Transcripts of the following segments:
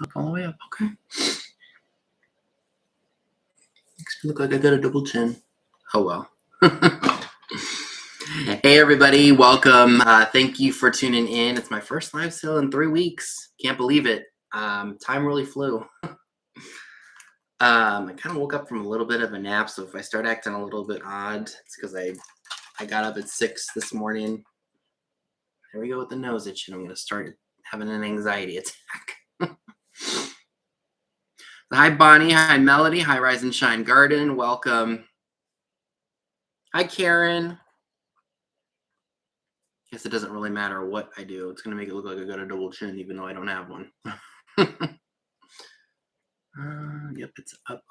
Up all the way up. Okay. Makes me look like I got a double chin. Oh well. Hey everybody, welcome. Thank you for tuning in. It's my first live sale in 3 weeks. Can't believe it. Time really flew. I kind of woke up from a little bit of a nap, so if I start acting a little bit odd, it's because I got up at 6 this morning. There we go with the nose itching. I'm gonna start having an anxiety attack. Hi Bonnie, hi Melody, hi Rise and Shine Garden, welcome. Hi Karen. Guess it doesn't really matter what I do. It's gonna make it look like I got a double chin, even though I don't have one. Yep, it's up.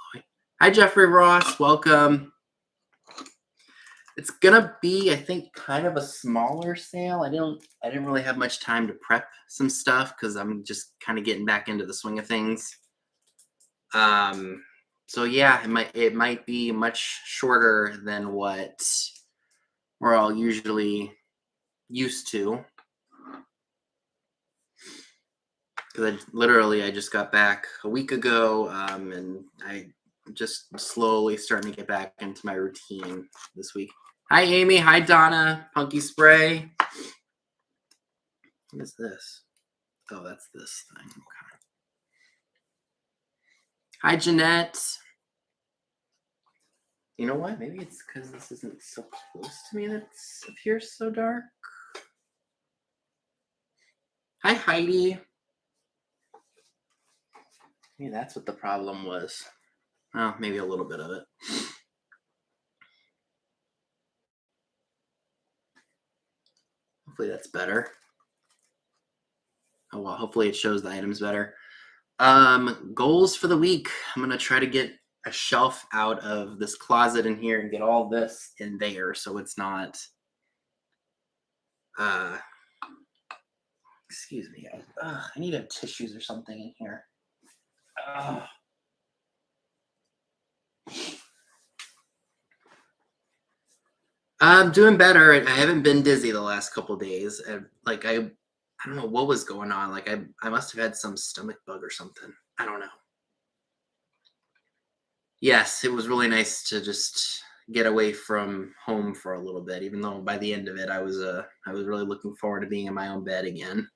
Hi Jeffrey Ross, welcome. It's gonna be, I think, kind of a smaller sale. I didn't really have much time to prep some stuff because I'm just kind of getting back into the swing of things. So yeah, it might be much shorter than what we're all usually used to. Because I just got back a week ago, and I just slowly starting to get back into my routine this week. Hi Amy, hi Donna, Punky Spray. What is this? Oh, that's this thing. Okay. Hi Jeanette. You know what? Maybe it's because this isn't so close to me that it appears so dark. Hi Heidi. Maybe that's what the problem was. Oh, maybe a little bit of it. Hopefully that's better. Oh well, hopefully it shows the items better. Goals for the week. I'm gonna try to get a shelf out of this closet in here and get all this in there so it's not excuse me guys. I need to have tissues or something in here. I'm doing better. I haven't been dizzy the last couple days. I don't know what was going on. Like I must have had some stomach bug or something. I don't know. Yes, it was really nice to just get away from home for a little bit, even though by the end of it I was really looking forward to being in my own bed again.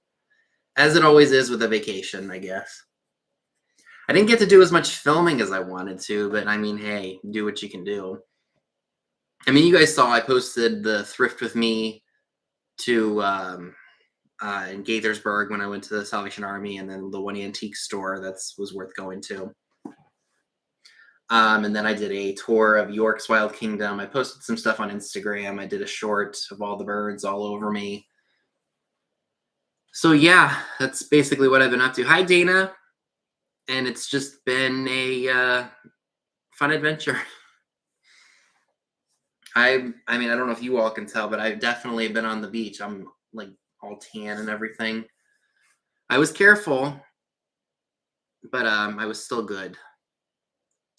As it always is with a vacation, I guess. I didn't get to do as much filming as I wanted to, but I mean, hey, do what you can do. I mean, you guys saw I posted the thrift with me to in Gaithersburg when I went to the Salvation Army, and then the one antique store was worth going to. And then I did a tour of York's Wild Kingdom. I posted some stuff on Instagram. I did a short of all the birds all over me. So yeah, that's basically what I've been up to. Hi, Dana. And it's just been a fun adventure. I mean, I don't know if you all can tell, but I've definitely been on the beach. I'm like all tan and everything. I was careful, but I was still good.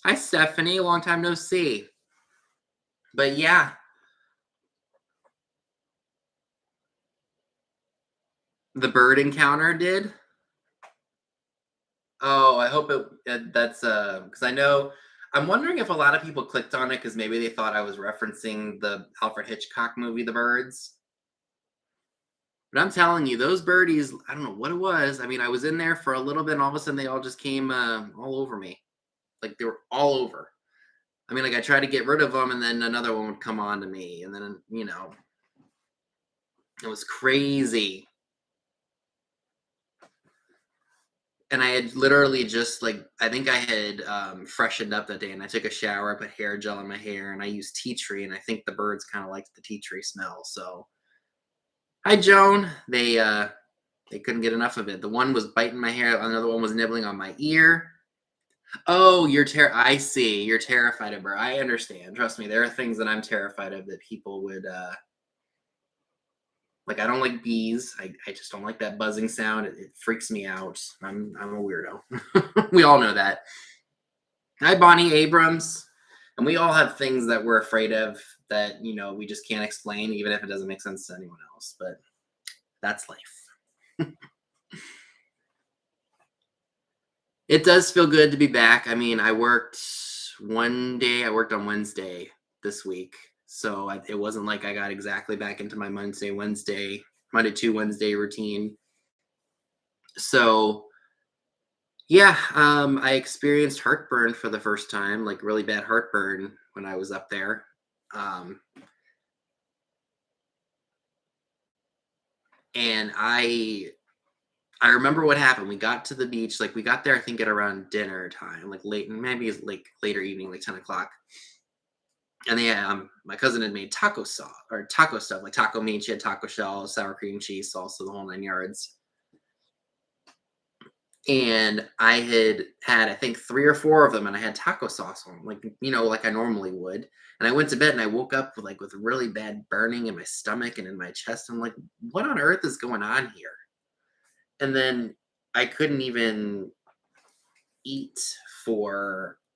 Hi, Stephanie. Long time no see. But yeah. The bird encounter did? Oh, I hope that's because I know I'm wondering if a lot of people clicked on it because maybe they thought I was referencing the Alfred Hitchcock movie, The Birds. But I'm telling you, those birdies, I don't know what it was. I mean, I was in there for a little bit and all of a sudden they all just came all over me. Like they were all over. I mean, like I tried to get rid of them and then another one would come on to me. And then, it was crazy. And I had literally just I think I had freshened up that day and I took a shower, I put hair gel in my hair and I used tea tree. And I think the birds kind of liked the tea tree smell. So hi, Joan. They couldn't get enough of it. The one was biting my hair. Another one was nibbling on my ear. Oh, I see. You're terrified of birds. I understand. Trust me. There are things that I'm terrified of that people would, I don't like bees. I just don't like that buzzing sound. It freaks me out. I'm a weirdo. We all know that. Hi, Bonnie Abrams. And we all have things that we're afraid of that, we just can't explain, even if it doesn't make sense to anyone else. But that's life. It does feel good to be back. I mean, I worked one day. I worked on Wednesday this week, so it wasn't like I got exactly back into my Monday to Wednesday routine. So yeah, I experienced heartburn for the first time, like really bad heartburn when I was up there. Um, and I remember what happened. We got to the beach, like we got there, I think at around dinner time, like late, maybe it's like later evening, like 10 o'clock. And they, my cousin had made taco sauce or taco stuff, like taco meat. She had taco shells, sour cream cheese, salsa, the whole 9 yards. And I had I think 3 or 4 of them, and I had taco sauce on 'em, like, like I normally would. And I went to bed, and I woke up with really bad burning in my stomach and in my chest. I'm like, "What on earth is going on here?" And then I couldn't even eat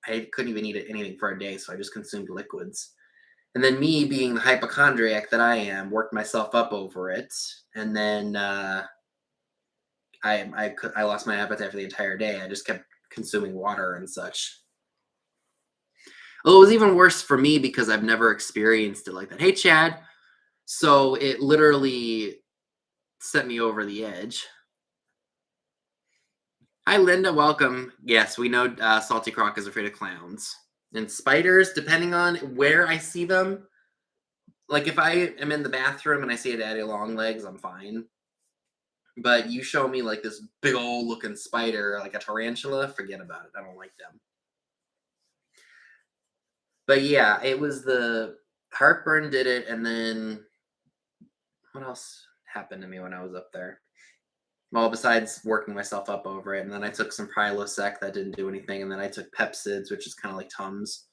I couldn't even eat anything for a day, so I just consumed liquids. And then me being the hypochondriac that I am, worked myself up over it, and then, I lost my appetite for the entire day. I just kept consuming water and such. Well, it was even worse for me because I've never experienced it like that. Hey, Chad. So it literally set me over the edge. Hi, Linda. Welcome. Yes, we know Salty Croc is afraid of clowns and spiders. Depending on where I see them, like if I am in the bathroom and I see a daddy long legs, I'm fine. But you show me like this big old looking spider, like a tarantula, forget about it. I don't like them. But yeah, it was the heartburn did it, and then what else happened to me when I was up there? Well, besides working myself up over it, and then I took some Prilosec that didn't do anything, and then I took Pepsids, which is kind of like Tums.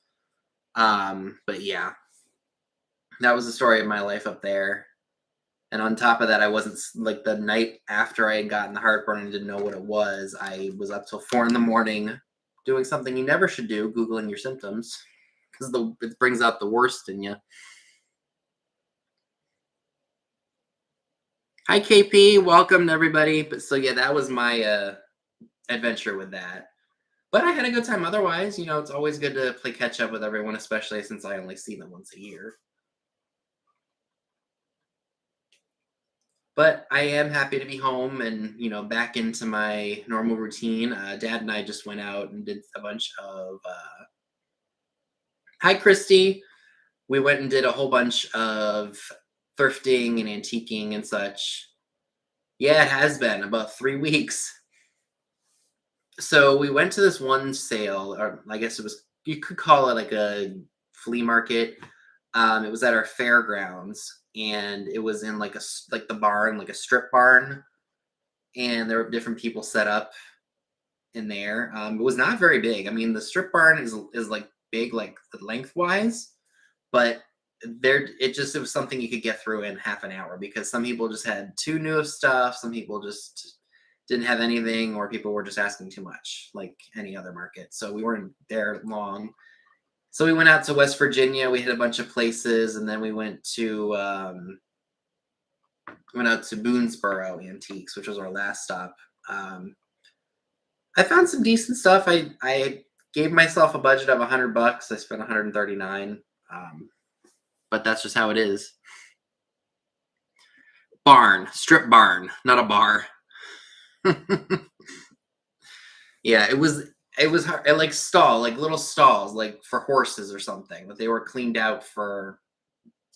But yeah, that was the story of my life up there. And on top of that, I wasn't like the night after I had gotten the heartburn and didn't know what it was. I was up till 4 in the morning doing something you never should do, Googling your symptoms, because it brings out the worst in you. Hi, KP. Welcome to everybody. But so yeah, that was my adventure with that. But I had a good time otherwise. It's always good to play catch up with everyone, especially since I only see them once a year. But I am happy to be home and, back into my normal routine. Dad and I just went out and did a bunch of. Hi, Christy. We went and did a whole bunch of thrifting and antiquing and such. Yeah, it has been about 3 weeks. So we went to this one sale, or I guess you could call it like a flea market. It was at our fairgrounds, and it was in like the barn, like a strip barn, and there were different people set up in there. It was not very big. I mean, the strip barn is like big, like lengthwise, but it was something you could get through in half an hour because some people just had too new of stuff, some people just didn't have anything, or people were just asking too much, like any other market. So we weren't there long. So we went out to West Virginia. We hit a bunch of places, and then we went out to Boonesboro Antiques, which was our last stop. I found some decent stuff. I gave myself a budget of $100. I spent 139. But that's just how it is. Strip barn, not a bar. Yeah, it was like like little stalls, like for horses or something, but they were cleaned out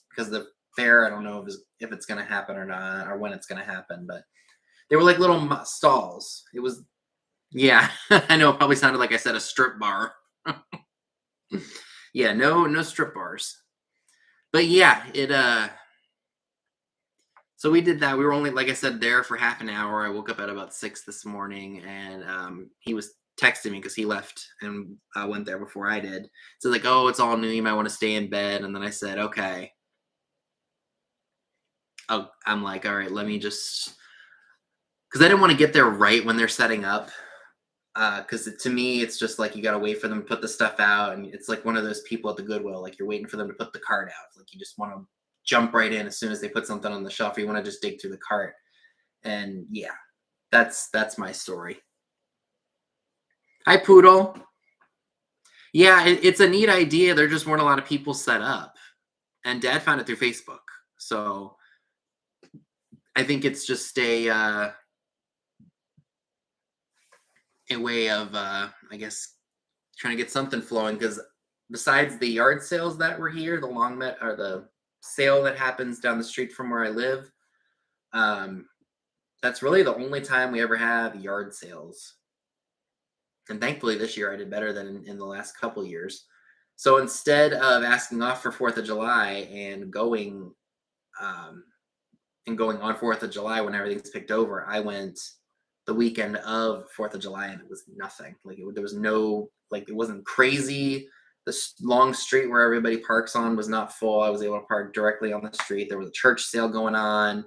because the fair. I don't know if it's gonna happen or not, or when it's gonna happen, but they were like little stalls. It was, yeah. I know it probably sounded like I said a strip bar. Yeah, no strip bars. But yeah, so we did that. We were only, like I said, there for half an hour. I woke up at about 6 this morning, and he was texting me because he left and went there before I did. So like, oh, it's all new. You might want to stay in bed. And then I said, okay. Oh, I'm like, all right, let me just, because I didn't want to get there right when they're setting up. Because to me, it's just like you gotta wait for them to put the stuff out, and it's like one of those people at the Goodwill, like you're waiting for them to put the cart out. Like you just want to jump right in as soon as they put something on the shelf. You want to just dig through the cart, and yeah, that's my story. Hi, Poodle. Yeah, it's a neat idea. There just weren't a lot of people set up, and Dad found it through Facebook. So I think it's just a way of I guess trying to get something flowing because besides the yard sales that were here, the long met or the sale that happens down the street from where I live, um, that's really the only time we ever have yard sales. And thankfully this year I did better than in the last couple years. So instead of asking off for 4th of July um, and going on 4th of July when everything's picked over, I went the weekend of 4th of July and it was nothing. Like there was no, like it wasn't crazy. The long street where everybody parks on was not full. I was able to park directly on the street. There was a church sale going on.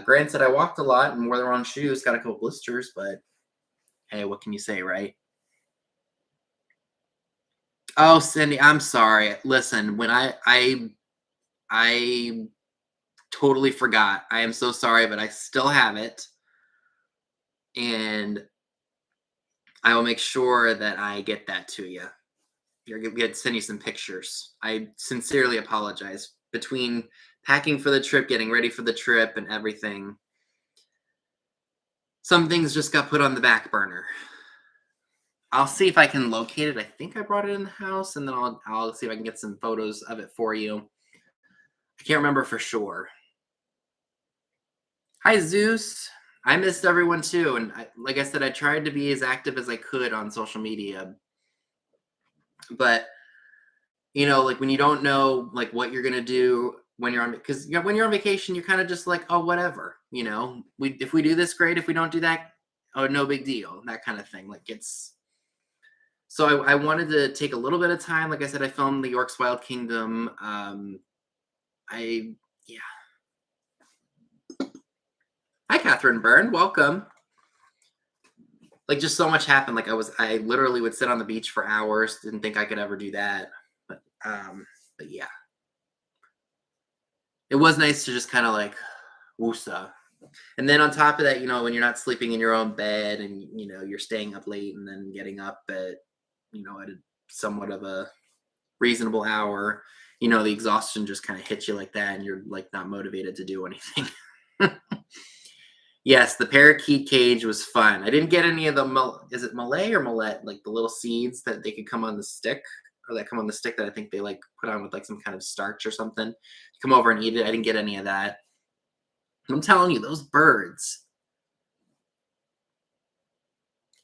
Granted, I walked a lot and wore the wrong shoes, got a couple blisters, but hey, what can you say, right? Oh, Cindy, I'm sorry. Listen, when I totally forgot. I am so sorry, but I still have it, and I will make sure that I get that to you. You're gonna to send you some pictures. I sincerely apologize. Between packing for the trip, getting ready for the trip, and everything, some things just got put on the back burner. I'll see if I can locate it. I think I brought it in the house, and then I'll see if I can get some photos of it for you. I can't remember for sure. Hi, Zeus. I missed everyone too, and like I said, I tried to be as active as I could on social media, but like when you don't know like what you're gonna do when you're on, because when you're on vacation, you're kind of just like, oh, whatever. We if we do this, great. If we don't do that, oh, no big deal. That kind of thing. Like it's so I wanted to take a little bit of time. Like I said, I filmed the York's Wild Kingdom. I yeah. Hi, Catherine Byrne. Welcome. Like just so much happened. Like I literally would sit on the beach for hours. Didn't think I could ever do that. But yeah, it was nice to just kind of like woosa. And then on top of that, when you're not sleeping in your own bed and you're staying up late and then getting up at a somewhat of a reasonable hour, the exhaustion just kind of hits you like that and you're like not motivated to do anything. Yes, the parakeet cage was fun. I didn't get any of the is it Malay or Millet, like the little seeds that they could come on the stick, or that come on the stick that I think they like put on with like some kind of starch or something. Come over and eat it. I didn't get any of that. I'm telling you, those birds.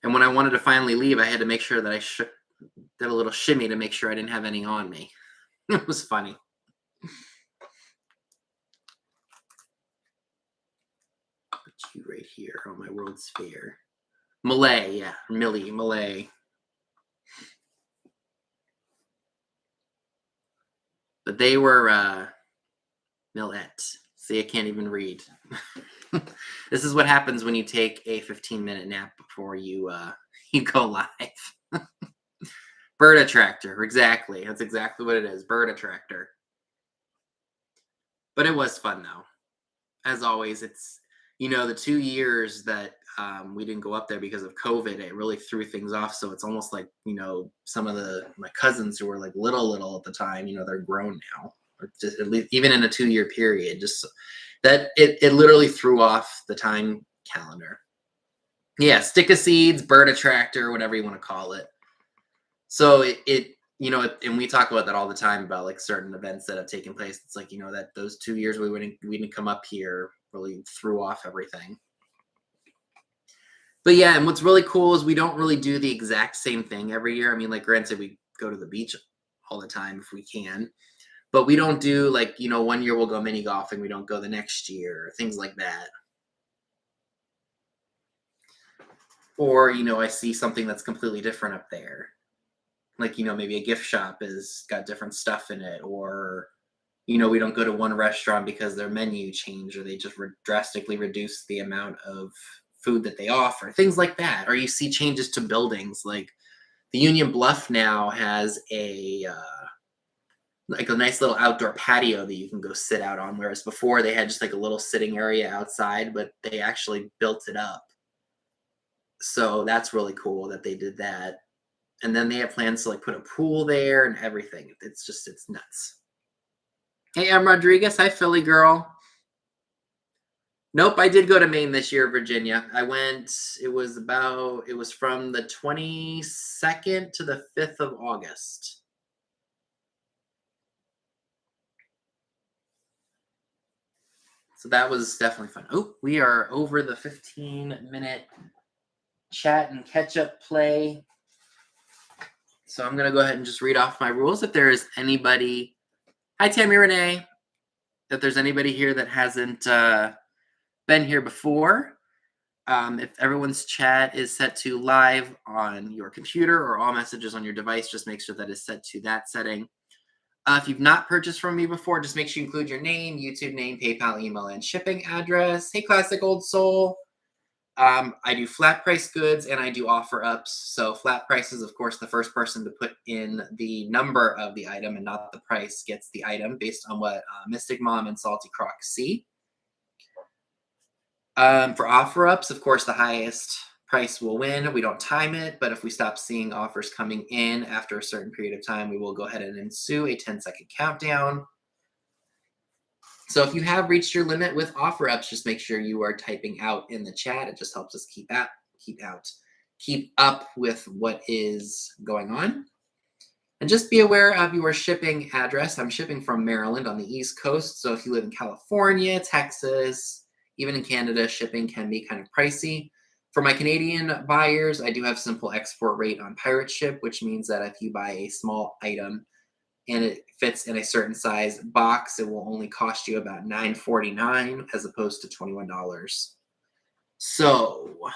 And when I wanted to finally leave, I had to make sure that I did a little shimmy to make sure I didn't have any on me. It was funny. Put you right here on my world sphere. Malay, yeah, Malay. But they were Millet. See, I can't even read. This is what happens when you take a 15-minute nap before you go live. Bird attractor, exactly. That's exactly what it is. Bird attractor. But it was fun though. As always, it's the 2 years that we didn't go up there because of COVID. It really threw things off. So it's almost like some of my cousins who were like little at the time. They're grown now. Or just at least even in a 2-year period, just that it literally threw off the time calendar. Yeah, stick of seeds, bird attractor, whatever you want to call it. So and we talk about that all the time about like certain events that have taken place. It's like that those 2 years we didn't come up here really threw off everything. But yeah, and what's really cool is we don't really do the exact same thing every year. I mean, like granted, we go to the beach all the time if we can, but we don't do like 1 year we'll go mini golfing, we don't go the next year, things like that. Or I see something that's completely different up there. Like maybe a gift shop is got different stuff in it, or we don't go to one restaurant because their menu changed or they just drastically reduce the amount of food that they offer, things like that. Or you see changes to buildings, like the Union Bluff now has like a nice little outdoor patio that you can go sit out on, whereas before they had just like a little sitting area outside, but they actually built it up. So that's really cool that they did that. And then they have plans to like put a pool there and everything. It's nuts. Hey, I'm Rodriguez. Hi, Philly girl. Nope, I did go to Maine this year, Virginia. I went, it was from the 22nd to the 5th of August. So that was definitely fun. Oh, we are over the 15-minute chat and catch up play. So I'm going to go ahead and just read off my rules. If there is anybody, hi, Tammy Renee. If there's anybody here that hasn't been here before, if everyone's chat is set to live on your computer or all messages on your device, just make sure that is set to that setting. If you've not purchased from me before, just make sure you include your name, YouTube name, PayPal, email, and shipping address. Hey, Classic Old Soul. I do flat price goods and I do offer ups. So flat prices, of course, the first person to put in the number of the item and not the price gets the item based on what Mystic Mom and Salty Croc see. For offer ups, of course, the highest price will win. We don't time it, but if we stop seeing offers coming in after a certain period of time, we will go ahead and ensue a 10-second countdown. So if you have reached your limit with offer ups, just make sure you are typing out in the chat. It just helps us keep up with what is going on. And just be aware of your shipping address. I'm shipping from Maryland on the East Coast. So if you live in California, Texas, even in Canada, shipping can be kind of pricey. For my Canadian buyers, I do have simple export rate on Pirate Ship, which means that if you buy a small item and it fits in a certain size box, it will only cost you about $9.49 as opposed to $21. So I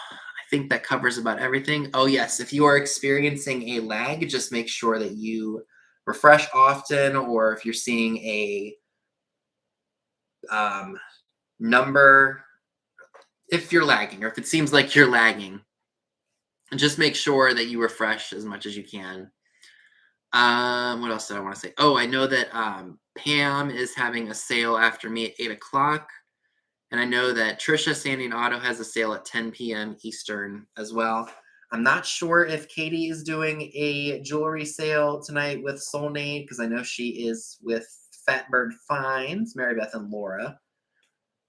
think that covers about everything. Oh yes, if you are experiencing a lag, just make sure that you refresh often, or if you're seeing a number, if you're lagging, or if it seems like you're lagging, just make sure that you refresh as much as you can. What else did I want to say? Oh, I know that Pam is having a sale after me at 8 o'clock. And I know that Trisha Standing Auto has a sale at 10 p.m. Eastern as well. I'm not sure if Katie is doing a jewelry sale tonight with Soulmate, because I know she is with Fatbird Finds, Mary Beth and Laura.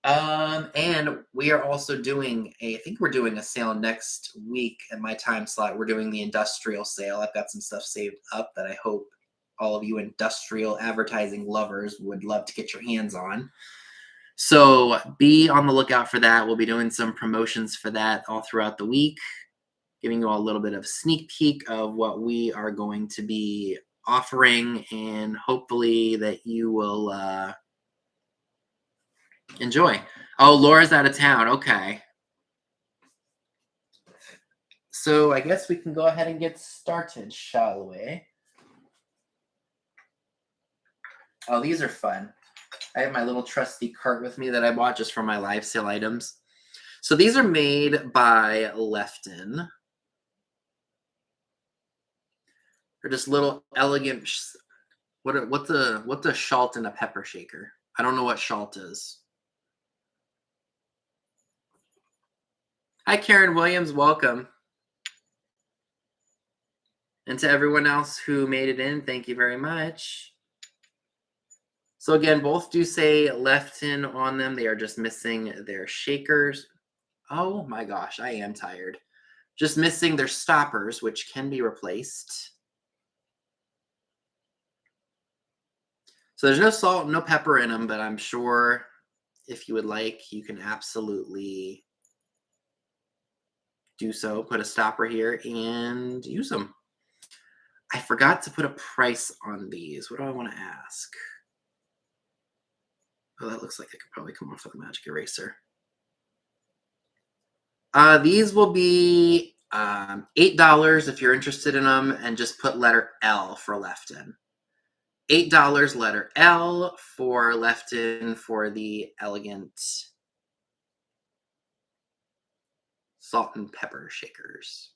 And we are also doing I think we're doing a sale next week at my time slot. We're doing the industrial sale. I've got some stuff saved up that I hope all of you industrial advertising lovers would love to get your hands on. So be on the lookout for that. We'll be doing some promotions for that all throughout the week, giving you all a little bit of sneak peek of what we are going to be offering, and hopefully that you will enjoy. Oh, Laura's out of town. Okay. So I guess we can go ahead and get started, shall we? Oh, these are fun. I have my little trusty cart with me that I bought just for my live sale items. So these are made by Lefton. They're just little elegant. What's a shalt and a pepper shaker? I don't know what shalt is. Hi, Karen Williams. Welcome. And to everyone else who made it in, thank you very much. So again, both do say Lefton on them. They are just missing their shakers. Oh my gosh, I am tired. Just missing their stoppers, which can be replaced. So there's no salt, no pepper in them, but I'm sure if you would like, you can absolutely do so. Put a stopper here and use them. I forgot to put a price on these. What do I want to ask? Oh, that looks like it could probably come off with a magic eraser. These will be $8 if you're interested in them, and just put letter L for Lefton. $8 letter L for Lefton for the elegant salt and pepper shakers.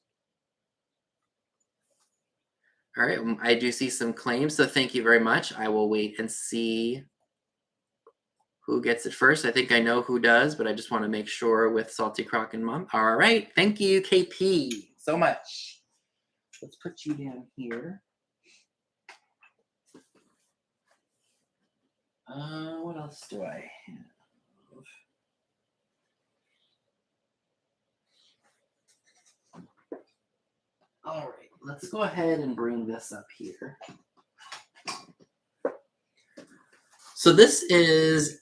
All right, I do see some claims, so thank you very much. I will wait and see Who gets it first? I think I know who does, but I just want to make sure with Salty Croc and Mom. All right. Thank you, KP, so much. Let's put you down here. What else do I have? All right. Let's go ahead and bring this up here. So this is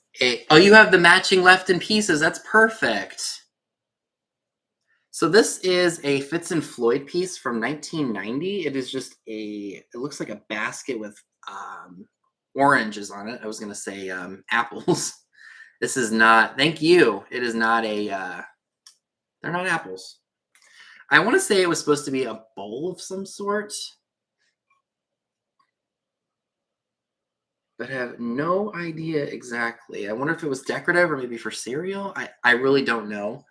oh, you have the matching left in pieces. That's perfect. So this is a Fitz and Floyd piece from 1990. It is just it looks like a basket with oranges on it. I was going to say apples. This is not, thank you. It is not they're not apples. I want to say it was supposed to be a bowl of some sort, but have no idea exactly. I wonder if it was decorative or maybe for cereal. I really don't know.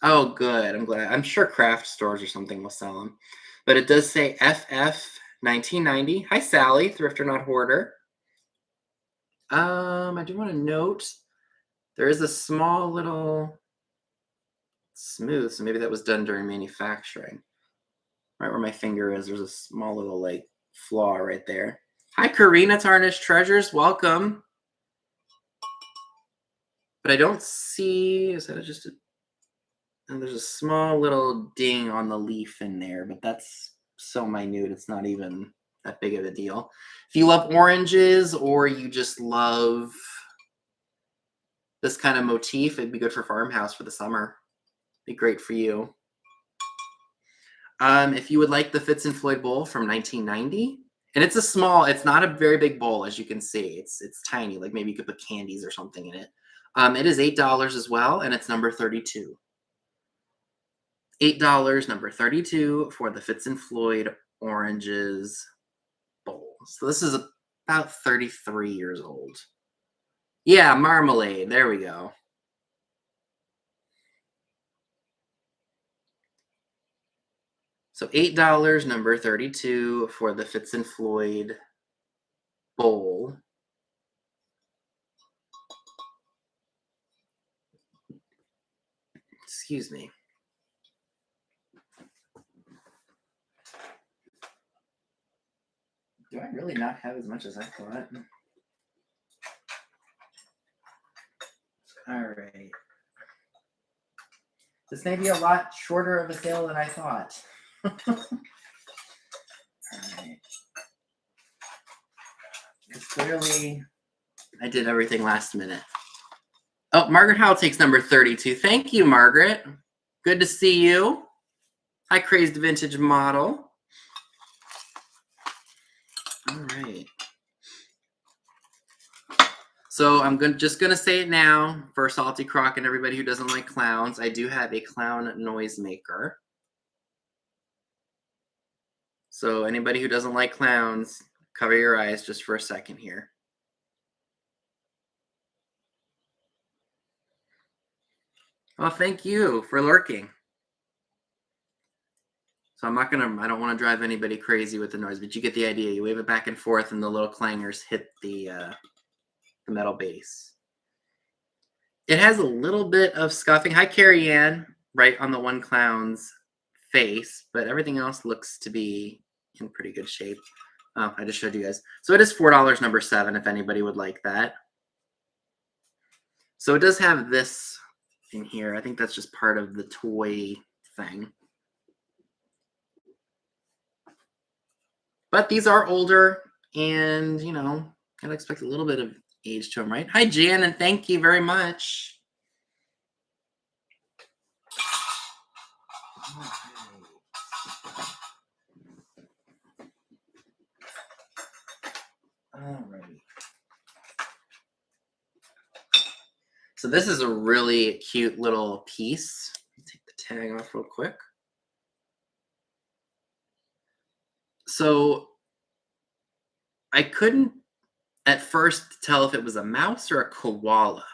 Oh, good. I'm glad. I'm sure craft stores or something will sell them. But it does say FF 1990. Hi, Sally, Thrifter Not Hoarder. I do want to note there is a small little smooth, so maybe that was done during manufacturing. Right where my finger is, there's a small little like flaw right there. Hi, Karina Tarnished Treasures. Welcome. But I don't see, is that just a, and there's a small little ding on the leaf in there, but that's so minute, it's not even that big of a deal. If you love oranges or you just love this kind of motif, it'd be good for farmhouse for the summer. Be great for you. If you would like the Fitz and Floyd bowl from 1990, and it's a small, it's not a very big bowl, as you can see. It's tiny, like maybe you could put candies or something in it. It is $8 as well, and it's number 32. $8, number 32 for the Fitz and Floyd oranges bowl. So this is about 33 years old. Yeah, marmalade. There we go. So $8, number 32 for the Fitz and Floyd bowl. Excuse me. Do I really not have as much as I thought? All right. This may be a lot shorter of a sale than I thought. All right. Because clearly I did everything last minute. Oh, Margaret Howell takes number 32. Thank you, Margaret. Good to see you. Hi, Crazed Vintage Model. All right. So I'm just going to say it now for Salty Croc and everybody who doesn't like clowns. I do have a clown noisemaker. So anybody who doesn't like clowns, cover your eyes just for a second here. Well, thank you for lurking. So I don't want to drive anybody crazy with the noise, but you get the idea. You wave it back and forth and the little clangers hit the metal base. It has a little bit of scuffing. Hi, Carrie Ann, right on the one clown's face, but everything else looks to be in pretty good shape. Oh, I just showed you guys. So it is $4, number 7, if anybody would like that. So it does have this in here. I think that's just part of the toy thing. But these are older, and, you know, I'd expect a little bit of age to them, right? Hi, Jan, and thank you very much. All right. So this is a really cute little piece. Take the tag off real quick. So I couldn't at first tell if it was a mouse or a koala,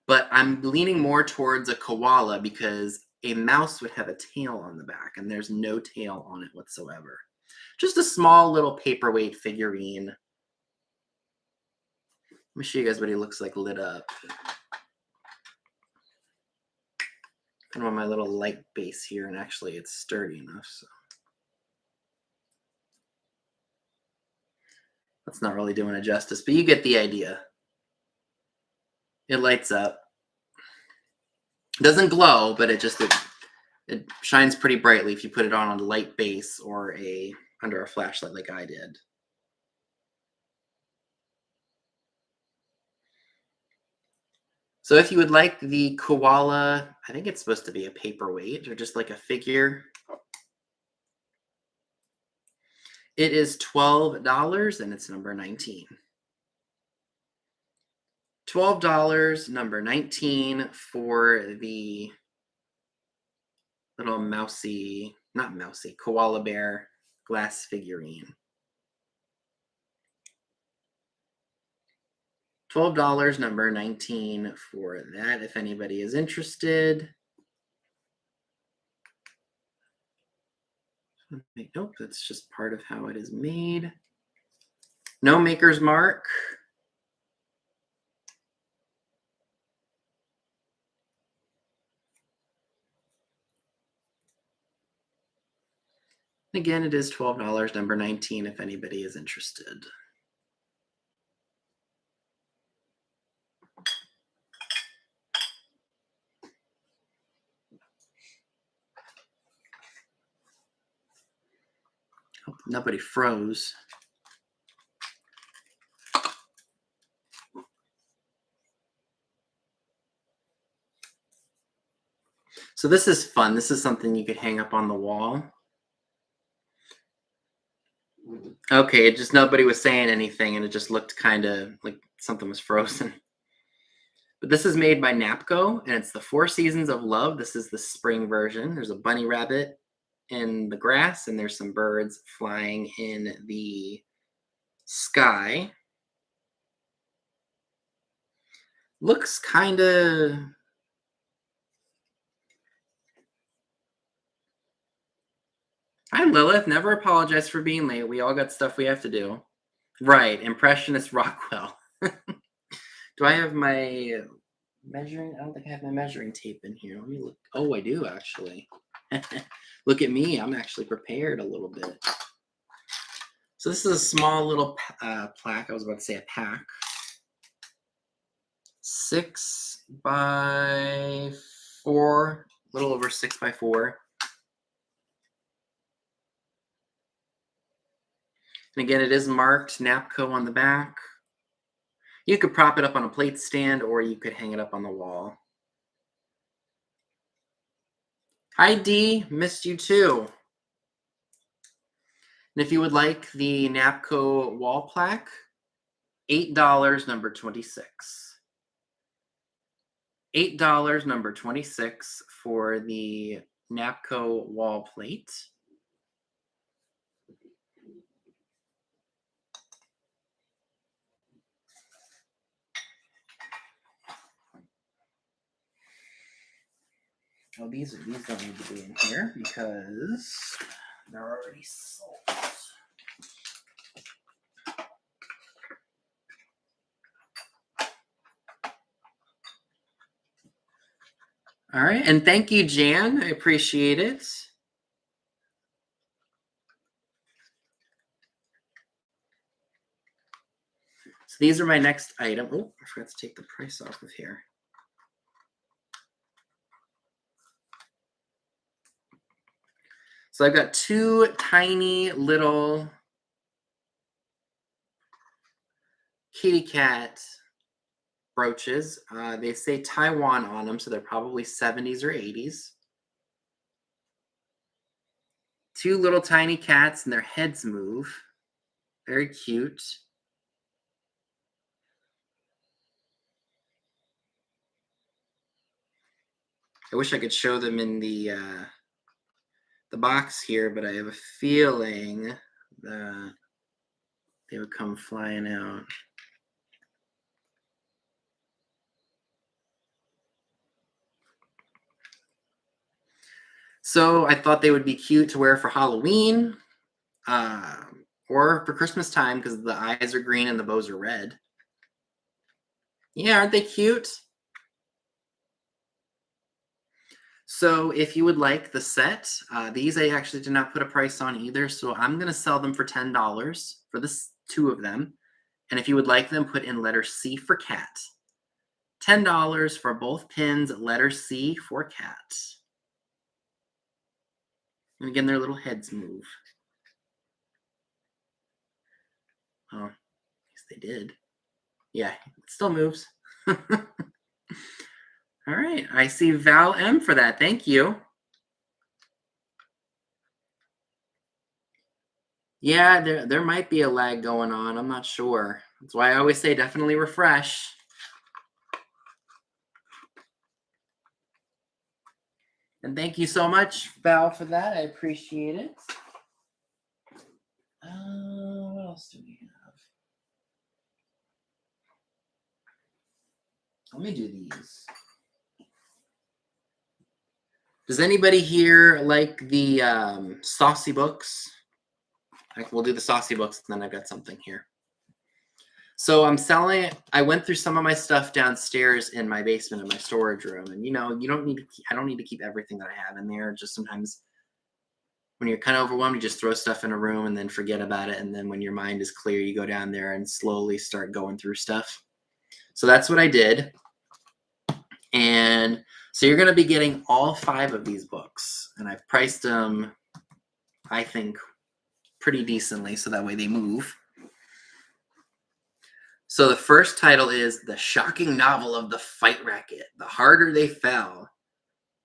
but I'm leaning more towards a koala because a mouse would have a tail on the back, and there's no tail on it whatsoever. Just a small little paperweight figurine. Let me show you guys what he looks like lit up. Kind of on my little light base here, and actually it's sturdy enough, so. That's not really doing it justice, but you get the idea. It lights up. It doesn't glow, but it shines pretty brightly if you put it on a light base or under a flashlight like I did. So if you would like the koala, I think it's supposed to be a paperweight or just like a figure. It is $12 and it's number 19. $12, number 19 for the little not mousy, koala bear glass figurine. $12, number 19 for that, if anybody is interested. Nope, that's just part of how it is made. No maker's mark. Again, it is $12, number 19, if anybody is interested. Hope nobody froze. So this is fun. This is something you could hang up on the wall. Okay, just nobody was saying anything, and it just looked kind of like something was frozen. But this is made by Napco, and it's the Four Seasons of Love. This is the spring version. There's a bunny rabbit in the grass, and there's some birds flying in the sky. Looks kind of... Hi, Lilith. Never apologize for being late. We all got stuff we have to do. Right, Impressionist Rockwell. Do I have my measuring? I don't think I have my measuring tape in here. Let me look. Oh, I do, actually. Look at me. I'm actually prepared a little bit. So this is a small little plaque. I was about to say a pack. 6 by 4, a little over 6 by 4. And again, it is marked Napco on the back. You could prop it up on a plate stand, or you could hang it up on the wall. Hi, Dee. Missed you too. And if you would like the Napco wall plaque, $8, number 26. $8, number 26 for the Napco wall plate. Oh, these don't need to be in here because they're already sold. All right, and thank you, Jan. I appreciate it. So these are my next item. Oh, I forgot to take the price off of here. So I've got 2 tiny little kitty cat brooches. They say Taiwan on them, so they're probably 70s or 80s. 2 little tiny cats, and their heads move. Very cute. I wish I could show them in the box here, but I have a feeling that they would come flying out. So I thought they would be cute to wear for Halloween. Or for Christmas time, because the eyes are green and the bows are red. Yeah, aren't they cute? So if you would like the set, these I actually did not put a price on either, so I'm going to sell them for $10 for this two of them. And if you would like them, put in letter C for cat. $10 for both pins, letter C for cat. And again, their little heads move. Oh, I guess they did. Yeah, it still moves. All right, I see Val M for that. Thank you. Yeah, there might be a lag going on. I'm not sure. That's why I always say definitely refresh. And thank you so much, Val, for that. I appreciate it. What else do we have? Let me do these. Does anybody here like the saucy books? We'll do the saucy books, and then I've got something here. So I'm selling it. I went through some of my stuff downstairs in my basement in my storage room, and you don't need to. I don't need to keep everything that I have in there. Just sometimes when you're kind of overwhelmed, you just throw stuff in a room and then forget about it. And then when your mind is clear, you go down there and slowly start going through stuff. So that's what I did. And so you're going to be getting all 5 of these books. And I've priced them, I think, pretty decently so that way they move. So the first title is The Shocking Novel of the Fight Racket, The Harder They Fell,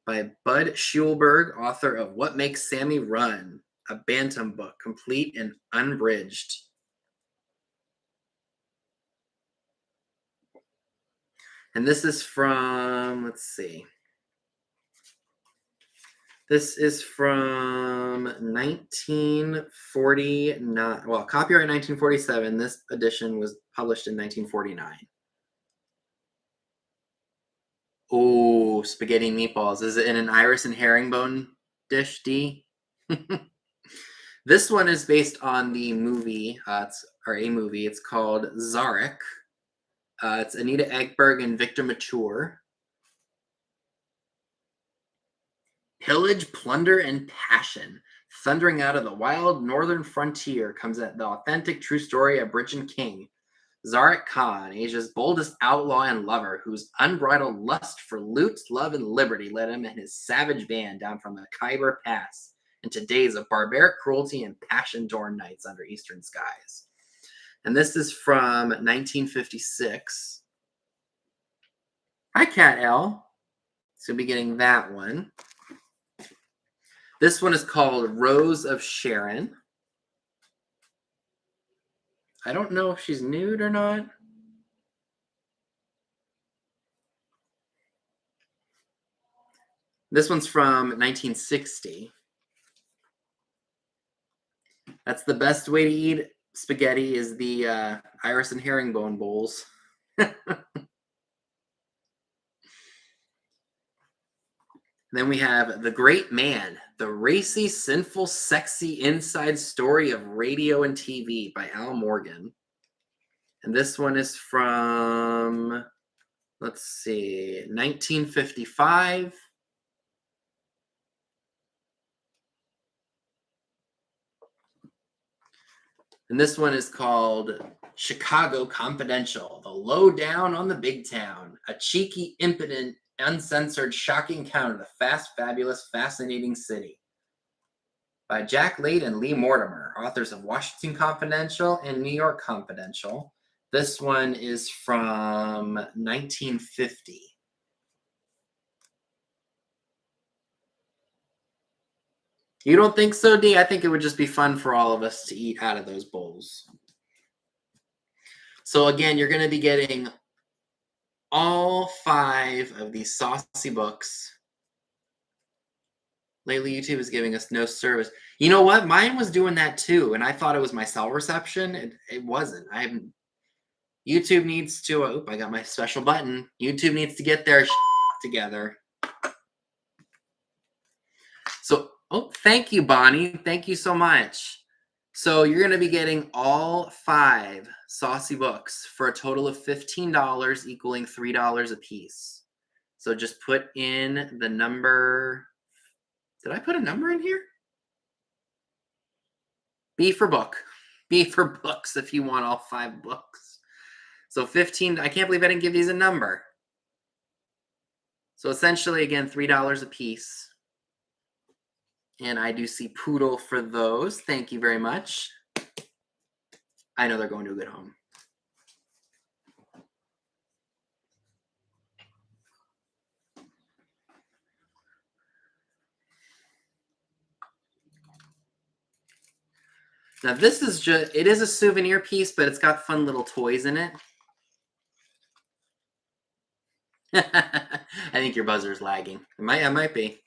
by Bud Schulberg, author of What Makes Sammy Run, a Bantam book, complete and unbridged. And this is from, let's see. This is from 1949. Well, copyright 1947. This edition was published in 1949. Oh, spaghetti and meatballs. Is it in an iris and herringbone dish, D? This one is based on the movie, a movie. It's called Zarek. It's Anita Ekberg and Victor Mature. Pillage, plunder, and passion. Thundering out of the wild northern frontier comes the authentic true story of Bridgen King, Zarek Khan, Asia's boldest outlaw and lover, whose unbridled lust for loot, love, and liberty led him and his savage band down from the Khyber Pass into days of barbaric cruelty and passion-torn nights under eastern skies. And this is from 1956. Hi, Cat L. So you'll be getting that one. This one is called Rose of Sharon. I don't know if she's nude or not. This one's from 1960. That's the best way to eat spaghetti is the iris and herringbone bowls. Then we have The Great Man, the racy, sinful, sexy inside story of radio and TV by Al Morgan. And this one is from, let's see, 1955. And this one is called Chicago Confidential, the lowdown on the big town, a cheeky, impotent, uncensored, shocking account of the fast, fabulous, fascinating city. By Jack Lade and Lee Mortimer, authors of Washington Confidential and New York Confidential. This one is from 1950. You don't think so, D? I think it would just be fun for all of us to eat out of those bowls. So again, you're going to be getting all 5 of these saucy books. Lately, YouTube is giving us no service. You know what? Mine was doing that too, and I thought it was my cell reception. It wasn't. YouTube needs to. I got my special button. YouTube needs to get their together. So, thank you, Bonnie. Thank you so much. So you're going to be getting all 5 saucy books for a total of $15, equaling $3 a piece. So just put in the number. Did I put a number in here? B for book. B for books if you want all 5 books. So 15, I can't believe I didn't give these a number. So essentially, again, $3 a piece. And I do see Poodle for those. Thank you very much. I know they're going to a good home. Now this is just, it is a souvenir piece, but it's got fun little toys in it. I think your buzzer's lagging. It might be.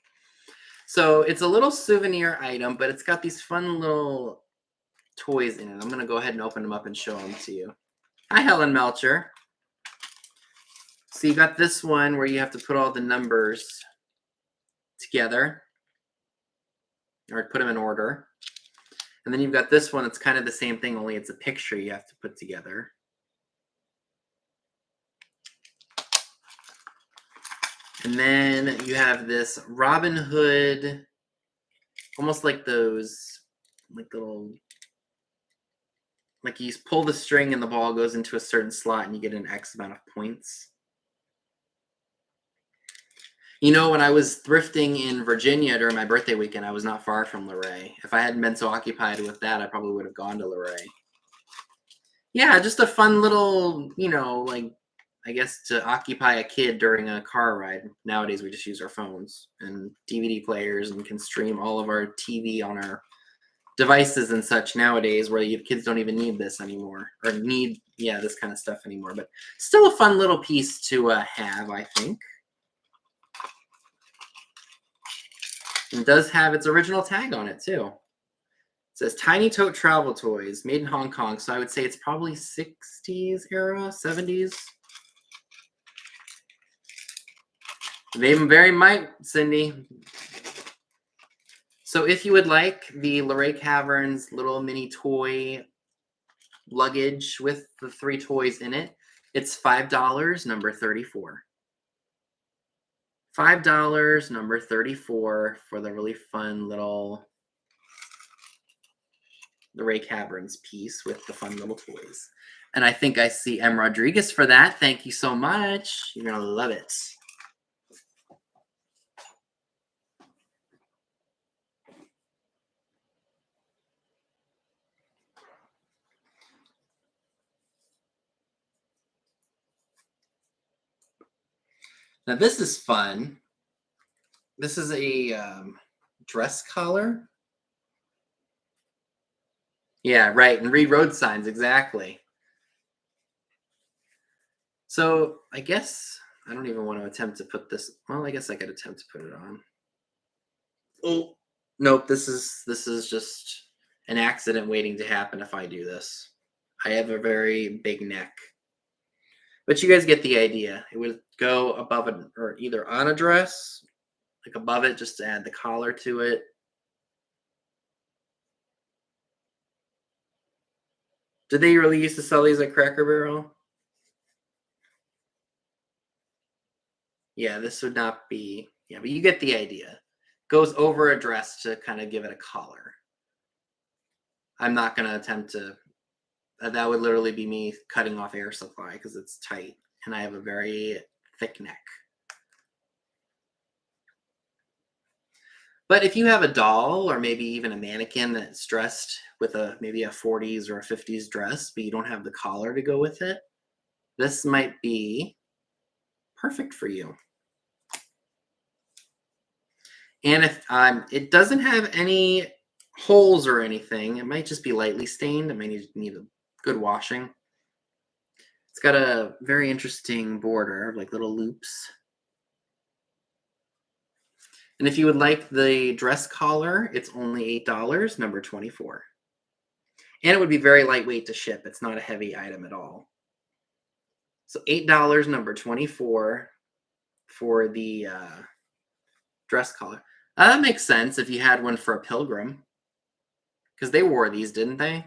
So it's a little souvenir item, but it's got these fun little toys in it. I'm going to go ahead and open them up and show them to you. Hi, Helen Melcher. So you got this one where you have to put all the numbers together, or put them in order. And then you've got this one that's kind of the same thing, only it's a picture you have to put together. And then you have this Robin Hood, almost like those, like little, like you pull the string and the ball goes into a certain slot and you get an X amount of points. You know, when I was thrifting in Virginia during my birthday weekend, I was not far from Luray. If I hadn't been so occupied with that, I probably would have gone to Luray. Yeah, just a fun little, you know, like, I guess to occupy a kid during a car ride. Nowadays, we just use our phones and DVD players and can stream all of our TV on our devices and such nowadays, where kids don't even need this anymore, or need, yeah, this kind of stuff anymore. But still a fun little piece to have, I think. It does have its original tag on it, too. It says Tiny Tote Travel Toys, made in Hong Kong. So I would say it's probably 60s era, 70s. They very might, Cindy. So if you would like the Luray Caverns little mini toy luggage with the 3 toys in it, it's $5, number 34. $5, number 34, for the really fun little Luray Caverns piece with the fun little toys. And I think I see M. Rodriguez for that. Thank you so much. You're going to love it. Now this is fun. This is a dress collar. Yeah, right. And read road signs, exactly. So I guess I don't even want to attempt to put this. Well, I guess I could attempt to put it on. Oh, nope. This is just an accident waiting to happen if I do this. I have a very big neck. But you guys get the idea. It would go above it, or either on a dress, like above it, just to add the collar to it. Did they really used to sell these at Cracker Barrel? Yeah, this would not be. Yeah, but you get the idea. Goes over a dress to kind of give it a collar. I'm not going to attempt to. That would literally be me cutting off air supply because it's tight and I have a very thick neck. But if you have a doll or maybe even a mannequin that's dressed with maybe a 40s or a 50s dress, but you don't have the collar to go with it, this might be perfect for you. And if it doesn't have any holes or anything, it might just be lightly stained. It might need a good washing. It's got a very interesting border, like little loops. And if you would like the dress collar, it's only $8, number 24. And it would be very lightweight to ship. It's not a heavy item at all. So $8, number 24, for the dress collar. That makes sense if you had one for a pilgrim. Because they wore these, didn't they?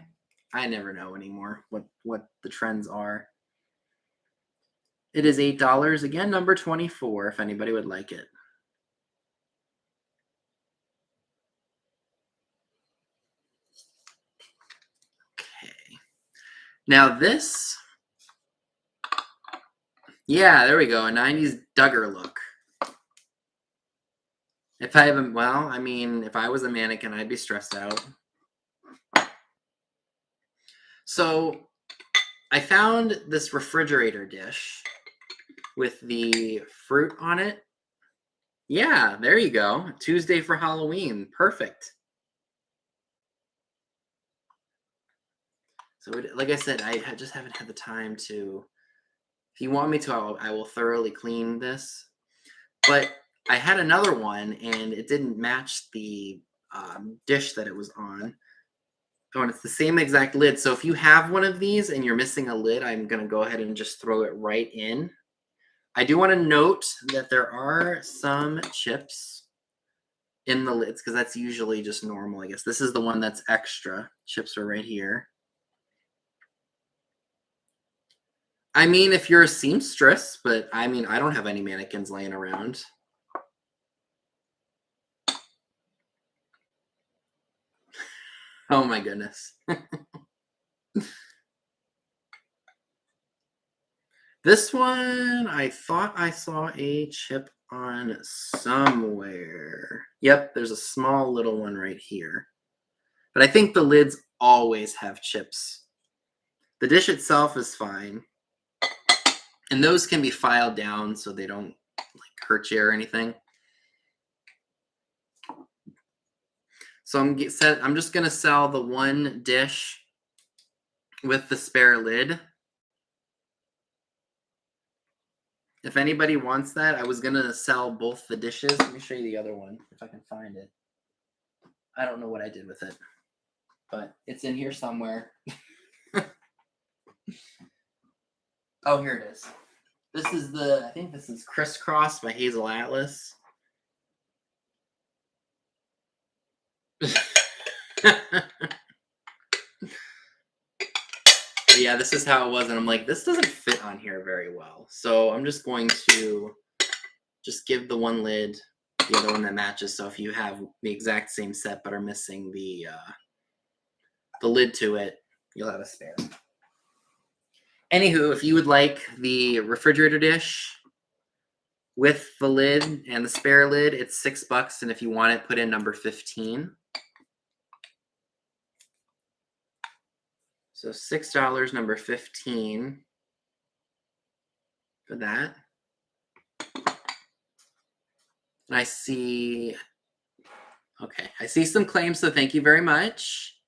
I never know anymore what the trends are. It is $8. Again, number 24, if anybody would like it. Okay. Now this, yeah, there we go. A 90s Duggar look. If I haven't, well, I mean, if I was a mannequin, I'd be stressed out. So I found this refrigerator dish with the fruit on it. Yeah, there you go. Tuesday for Halloween. Perfect. So like I said, I just haven't had the time to. If you want me to, I will thoroughly clean this. But I had another one, and it didn't match the dish that it was on. Oh, and it's the same exact lid. So if you have one of these and you're missing a lid, I'm going to go ahead and just throw it right in. I do want to note that there are some chips in the lids because that's usually just normal, I guess. This is the one that's extra. Chips are right here. I mean, if you're a seamstress, but I mean, I don't have any mannequins laying around. Oh my goodness. This one, I thought I saw a chip on somewhere. Yep, there's a small little one right here. But I think the lids always have chips. The dish itself is fine. And those can be filed down so they don't like hurt you or anything. So I'm just going to sell the one dish with the spare lid. If anybody wants that, I was going to sell both the dishes. Let me show you the other one if I can find it. I don't know what I did with it, but it's in here somewhere. Oh, here it is. This is I think this is Crisscross by Hazel Atlas. Yeah, this is how it was, and I'm like, this doesn't fit on here very well. So I'm just going to just give the one lid the other one that matches. So if you have the exact same set but are missing the lid to it, you'll have a spare. Anywho, if you would like the refrigerator dish with the lid and the spare lid, it's $6, and if you want it, put in number 15. So $6, number 15 for that. And I see, okay, I see some claims, so thank you very much.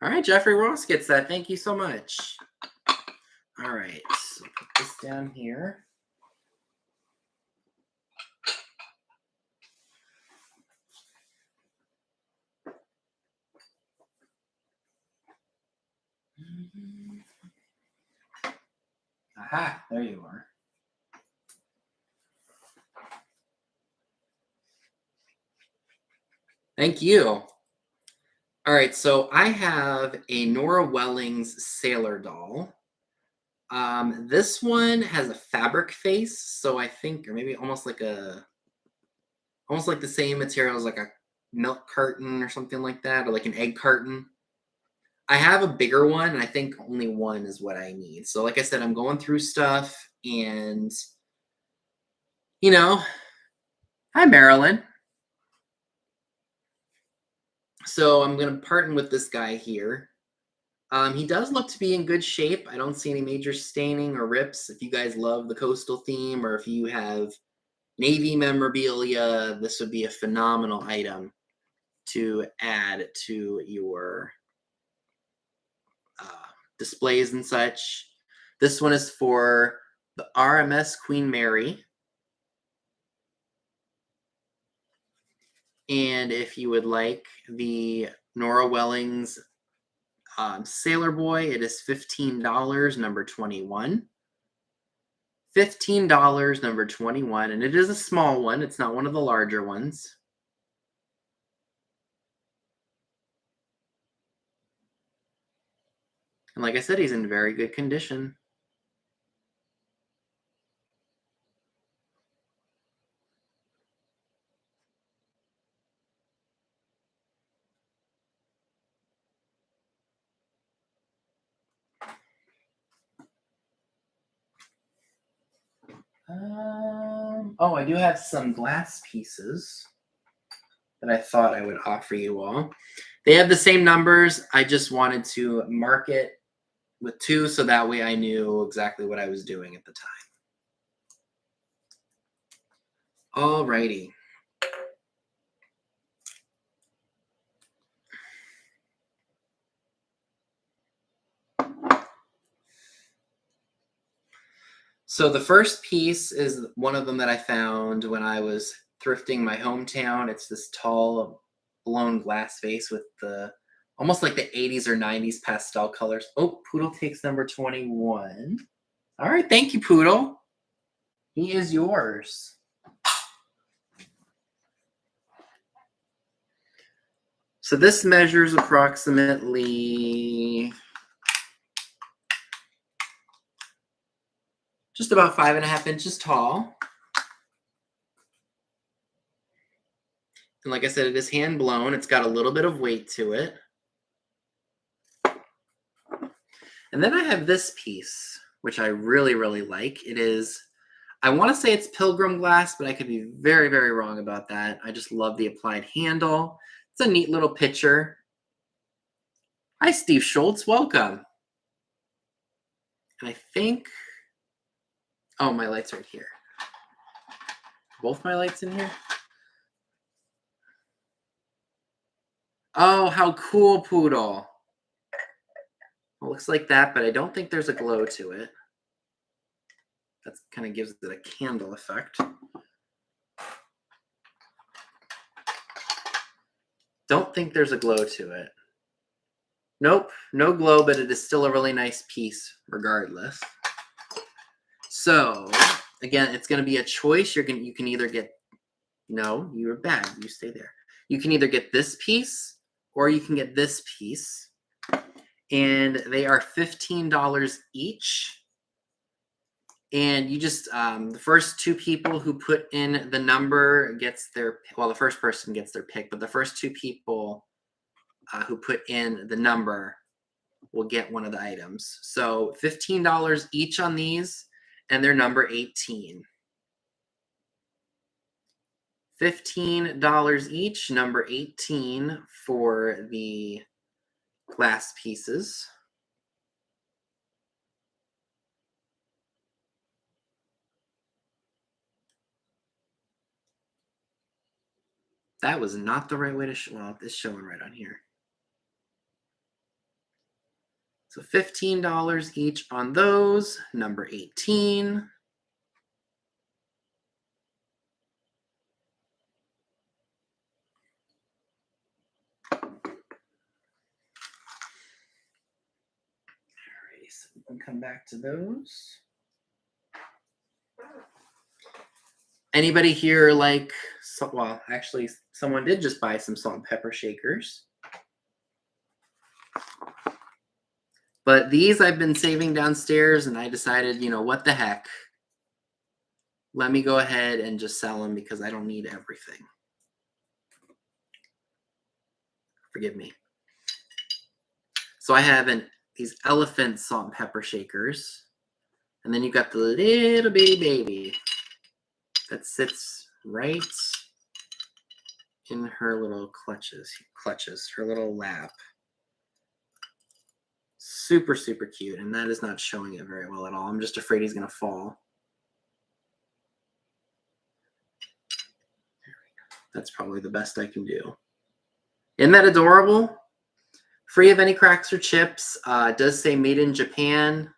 All right, Jeffrey Ross gets that. Thank you so much. All right, so put this down here. Aha, there you are. Thank you. All right, so I have a Nora Welling's Sailor doll. This one has a fabric face, so I think, or maybe almost like the same material as like a milk carton or something like that, or like an egg carton. I have a bigger one, and I think only one is what I need. So like I said, I'm going through stuff, and, you know, hi, Marilyn. So I'm going to partner with this guy here. He does look to be in good shape. I don't see any major staining or rips. If you guys love the coastal theme, or if you have Navy memorabilia, this would be a phenomenal item to add to your displays and such. This one is for the RMS Queen Mary. And if you would like the Nora Welling's Sailor Boy, it is $15, number 21. $15, number 21, and it is a small one. It's not one of the larger ones. And like I said, he's in very good condition. Oh, I do have some glass pieces that I thought I would offer you all. They have the same numbers. I just wanted to mark it with 2 so that way I knew exactly what I was doing at the time. Alrighty. So the first piece is one of them that I found when I was thrifting my hometown. It's this tall blown glass vase with the almost like the 80s or 90s pastel colors. Oh, Poodle takes number 21. All right, thank you, Poodle. He is yours. So this measures approximately just about 5.5 inches tall. And like I said, it is hand blown. It's got a little bit of weight to it. And then I have this piece, which I really, really like. It is, I want to say it's Pilgrim glass, but I could be very, very wrong about that. I just love the applied handle. It's a neat little picture. Hi, Steve Schultz. Welcome. And I think, oh, my light's right here. Both my lights in here? Oh, how cool, Poodle. It looks like that, but I don't think there's a glow to it. That kind of gives it a candle effect. Don't think there's a glow to it. Nope, no glow, but it is still a really nice piece regardless. So, again, it's going to be a choice. You can either get, no, you were bad. You stay there. You can either get this piece or you can get this piece. And they are $15 each. And you just, the first 2 people who put in the number gets their, well, the first person gets their pick, but the first 2 people who put in the number will get one of the items. So $15 each on these, and they're number 18. $15 each, number 18 for the glass pieces. That was not the right way to show. Well, it's showing right on here. So $15 each on those, number 18. So we can come back to those. Anybody here like, well, actually, someone did just buy some salt and pepper shakers. But these I've been saving downstairs, and I decided, you know, what the heck? Let me go ahead and just sell them because I don't need everything. Forgive me. So I have these elephant salt and pepper shakers. And then you got the little bitty baby that sits right in her little clutches, her little lap. Super, super cute. And that is not showing it very well at all. I'm just afraid he's going to fall. That's probably the best I can do. Isn't that adorable? Free of any cracks or chips. It does say made in Japan.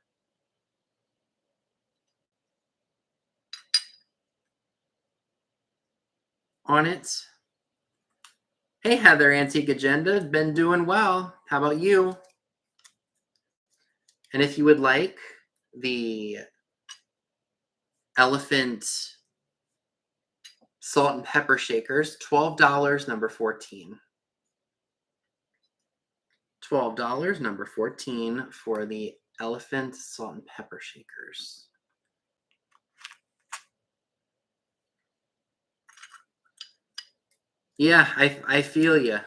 On it. Hey, Heather, Antique Agenda. Been doing well. How about you? And if you would like the elephant salt and pepper shakers, $12, number 14. $12, number 14 for the elephant salt and pepper shakers. Yeah, I feel you.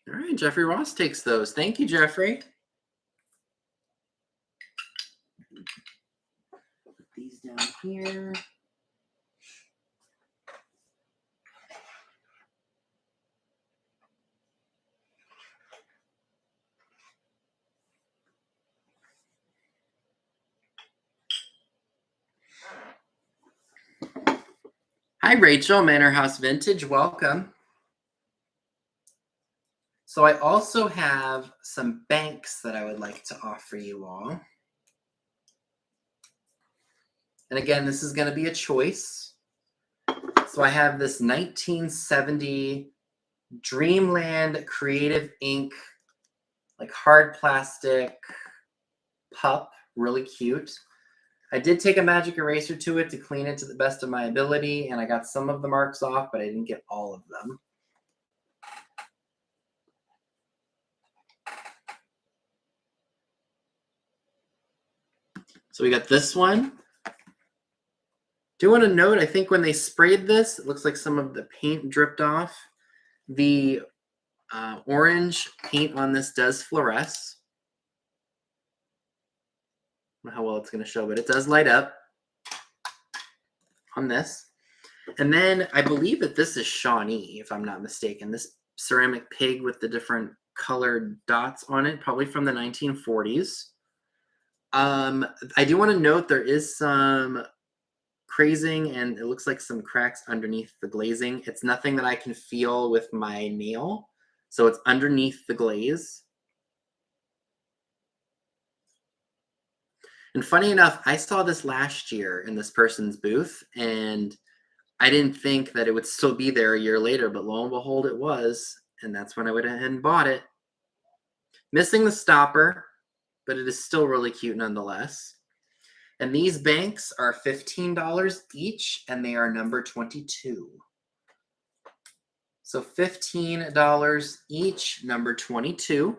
All right, Jeffrey Ross takes those. Thank you, Jeffrey. Put these down here. Hi, Rachel, Manor House Vintage. Welcome. So I also have some banks that I would like to offer you all. And again, this is going to be a choice. So I have this 1970 Dreamland Creative Ink, like hard plastic pup, really cute. I did take a magic eraser to it to clean it to the best of my ability, and I got some of the marks off, but I didn't get all of them. So we got this one. Do want to note, I think when they sprayed this, it looks like some of the paint dripped off. The orange paint on this does fluoresce. I don't know how well it's going to show, but it does light up on this. And then I believe that this is Shawnee, if I'm not mistaken. This ceramic pig with the different colored dots on it, probably from the 1940s. I do want to note there is some crazing and it looks like some cracks underneath the glazing. It's nothing that I can feel with my nail, so it's underneath the glaze. And funny enough, I saw this last year in this person's booth, and I didn't think that it would still be there a year later, but lo and behold, it was, and that's when I went ahead and bought it. Missing the stopper, but it is still really cute nonetheless. And these banks are $15 each, and they are number 22. So $15 each, number 22,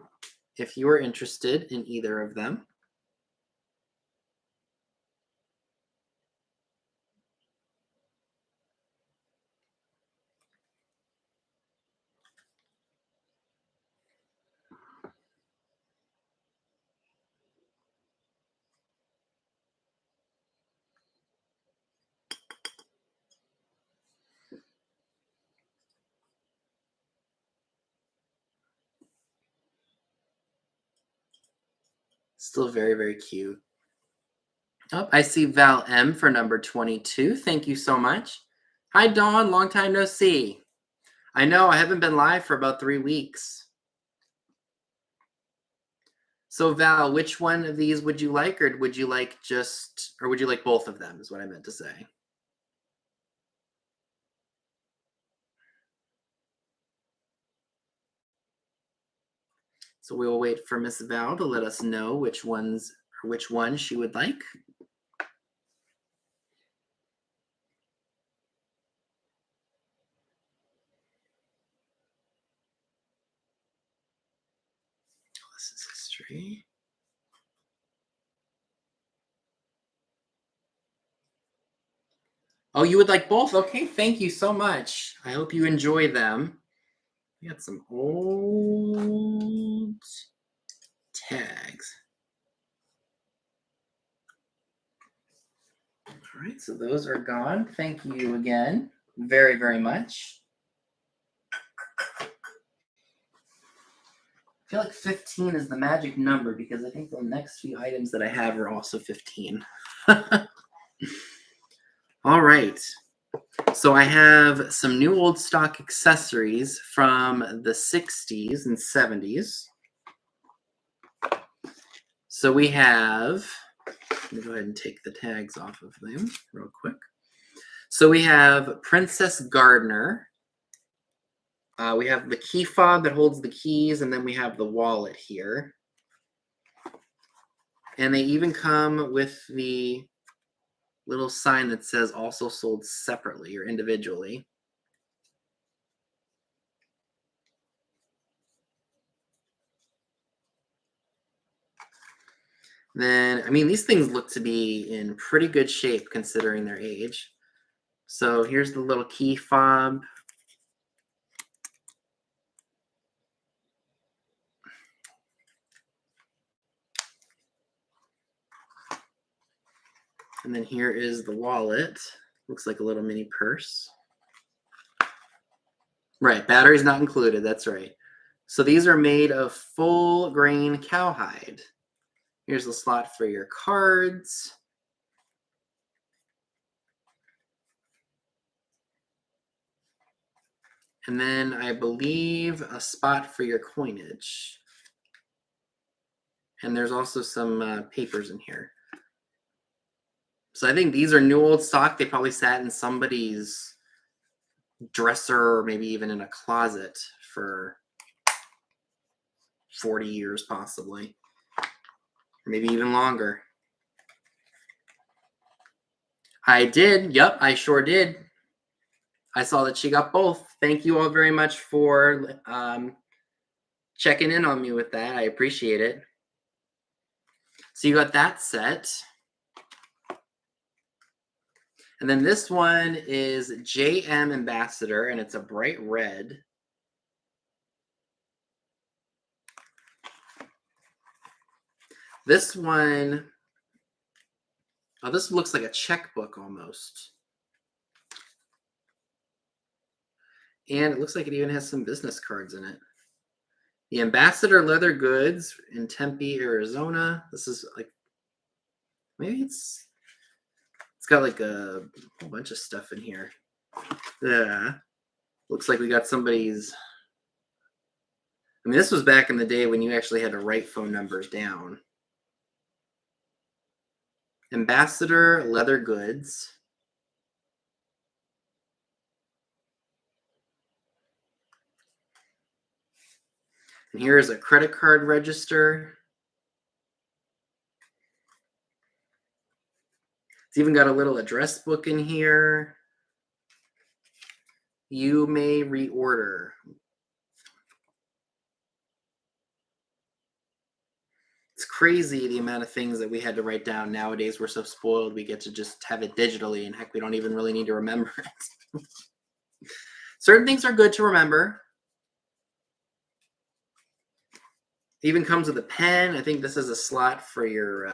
if you are interested in either of them. Still very, very cute. Oh, I see Val M for number 22. Thank you so much. Hi, Dawn. Long time no see. I know I haven't been live for about 3 weeks. So Val, which one of these would you like, or would you like both of them is what I meant to say. So we will wait for Miss Val to let us know which one she would like. This is history. Oh, you would like both? Okay, thank you so much. I hope you enjoy them. We got some old tags. All right, so those are gone. Thank you again very, very much. I feel like 15 is the magic number because I think the next few items that I have are also 15. All right. So I have some new old stock accessories from the 60s and 70s. So we have, let me go ahead and take the tags off of them real quick. So we have Princess Gardner. We have the key fob that holds the keys, and then we have the wallet here. And they even come with the little sign that says also sold separately or individually. Then, I mean, these things look to be in pretty good shape considering their age. So here's the little key fob. And then here is the wallet. Looks like a little mini purse. Right, battery's not included, that's right. So these are made of full grain cowhide. Here's the slot for your cards. And then I believe a spot for your coinage. And there's also some papers in here. So I think these are new old stock. They probably sat in somebody's dresser or maybe even in a closet for 40 years possibly. Or maybe even longer. I did. Yep, I sure did. I saw that she got both. Thank you all very much for checking in on me with that. I appreciate it. So you got that set. And then this one is JM Ambassador, and it's a bright red. This one, oh, this looks like a checkbook almost. And it looks like it even has some business cards in it. The Ambassador Leather Goods in Tempe, Arizona. This is like, maybe it's got like a whole bunch of stuff in here. Yeah. Looks like we got somebody's. I mean, this was back in the day when you actually had to write phone numbers down. Ambassador Leather Goods. And here's a credit card register. It's even got a little address book in here. You may reorder. It's crazy the amount of things that we had to write down. Nowadays, we're so spoiled. We get to just have it digitally, and heck, we don't even really need to remember it. Certain things are good to remember. It even comes with a pen. I think this is a slot for your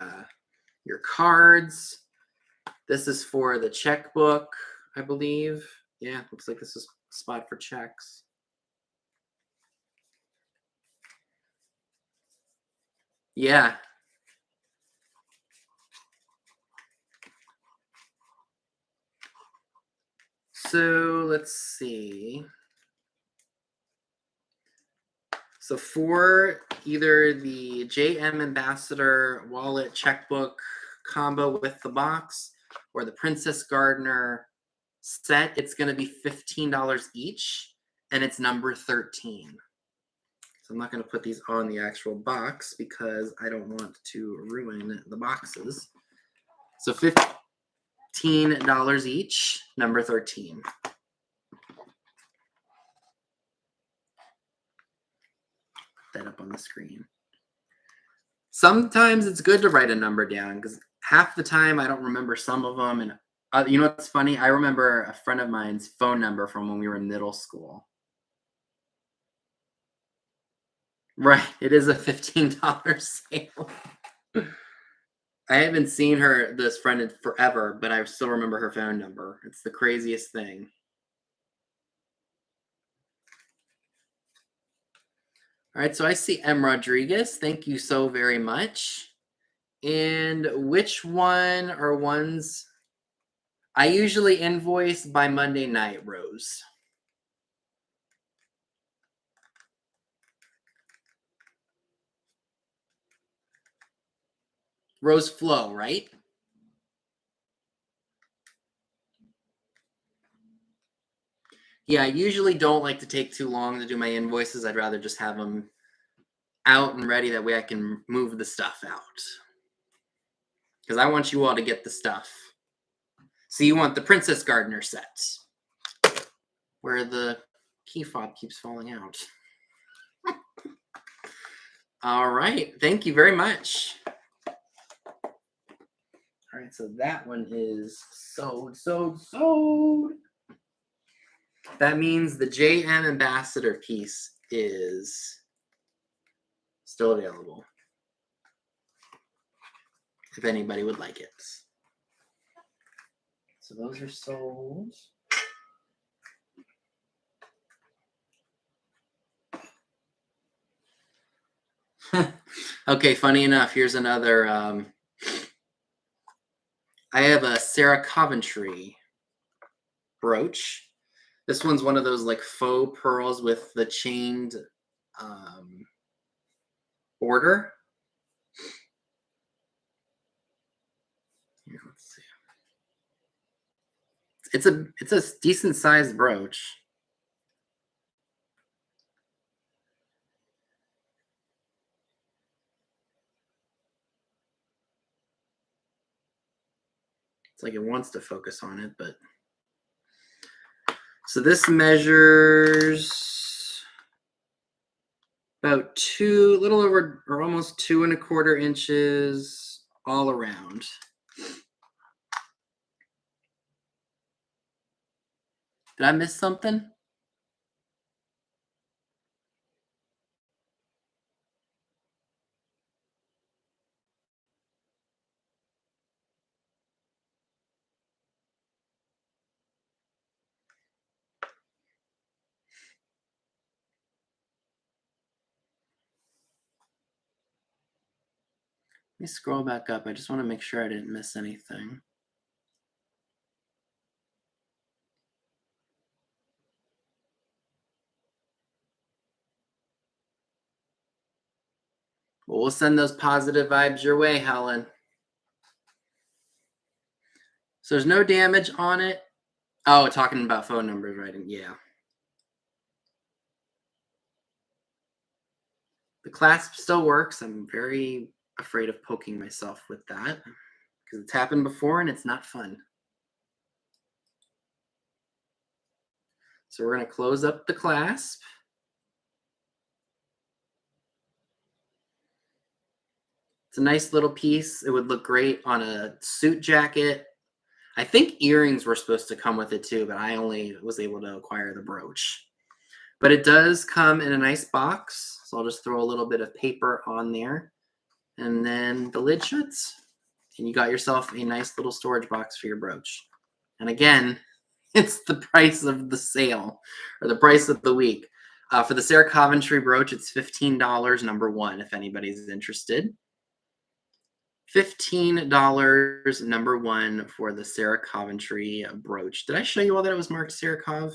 cards. This is for the checkbook, I believe. Yeah, looks like this is a spot for checks. Yeah. So let's see. So for either the JM Ambassador wallet checkbook combo with the box or the Princess Gardener set, it's going to be $15 each, and it's number 13. So I'm not going to put these on the actual box because I don't want to ruin the boxes. So $15 each, number 13. That up on the screen. Sometimes it's good to write a number down because half the time I don't remember some of them. And you know what's funny? I remember a friend of mine's phone number from when we were in middle school. Right. It is a $15 sale. I haven't seen this friend in forever, but I still remember her phone number. It's the craziest thing. All right, so I see M. Rodriguez. Thank you so very much. And which one are ones? I usually invoice by Monday night, Rose. Rose Flo, right? Yeah, I usually don't like to take too long to do my invoices. I'd rather just have them out and ready. That way I can move the stuff out. Because I want you all to get the stuff. So you want the Princess Gardener set. Where the key fob keeps falling out. All right. Thank you very much. All right, so that one is sold. That means the JM Ambassador piece is still available if anybody would like it. So those are sold. Okay, funny enough, here's another. I have a Sarah Coventry brooch. This one's one of those like faux pearls with the chained border. Here, let's see. It's a decent sized brooch. It's like it wants to focus on it, but so this measures about a little over or almost 2¼ inches all around. Did I miss something? Let me scroll back up. I just want to make sure I didn't miss anything. Well, we'll send those positive vibes your way, Helen. So there's no damage on it. Oh, talking about phone numbers, right? Yeah. The clasp still works. I'm very afraid of poking myself with that because it's happened before and it's not fun. So we're going to close up the clasp. It's a nice little piece. It would look great on a suit jacket. I think earrings were supposed to come with it too, but I only was able to acquire the brooch. But it does come in a nice box. So I'll just throw a little bit of paper on there. And then the lid shuts. And you got yourself a nice little storage box for your brooch. And again, it's the price of the sale or the price of the week. For the Sarah Coventry brooch, it's $15, number one, if anybody's interested. $15, number one, for the Sarah Coventry brooch. Did I show you all that it was marked Sarah Cov?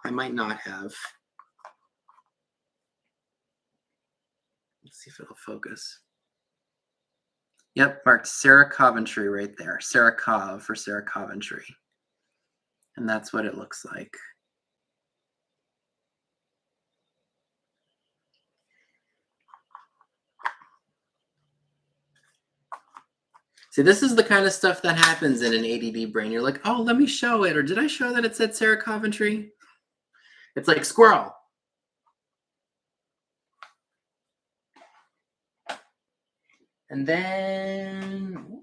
I might not have. Let's see if it'll focus. Yep, marked Sarah Coventry right there. Sarah Cov for Sarah Coventry. And that's what it looks like. See, this is the kind of stuff that happens in an ADD brain. You're like, oh, let me show it. Or did I show that it said Sarah Coventry? It's like squirrel. And then,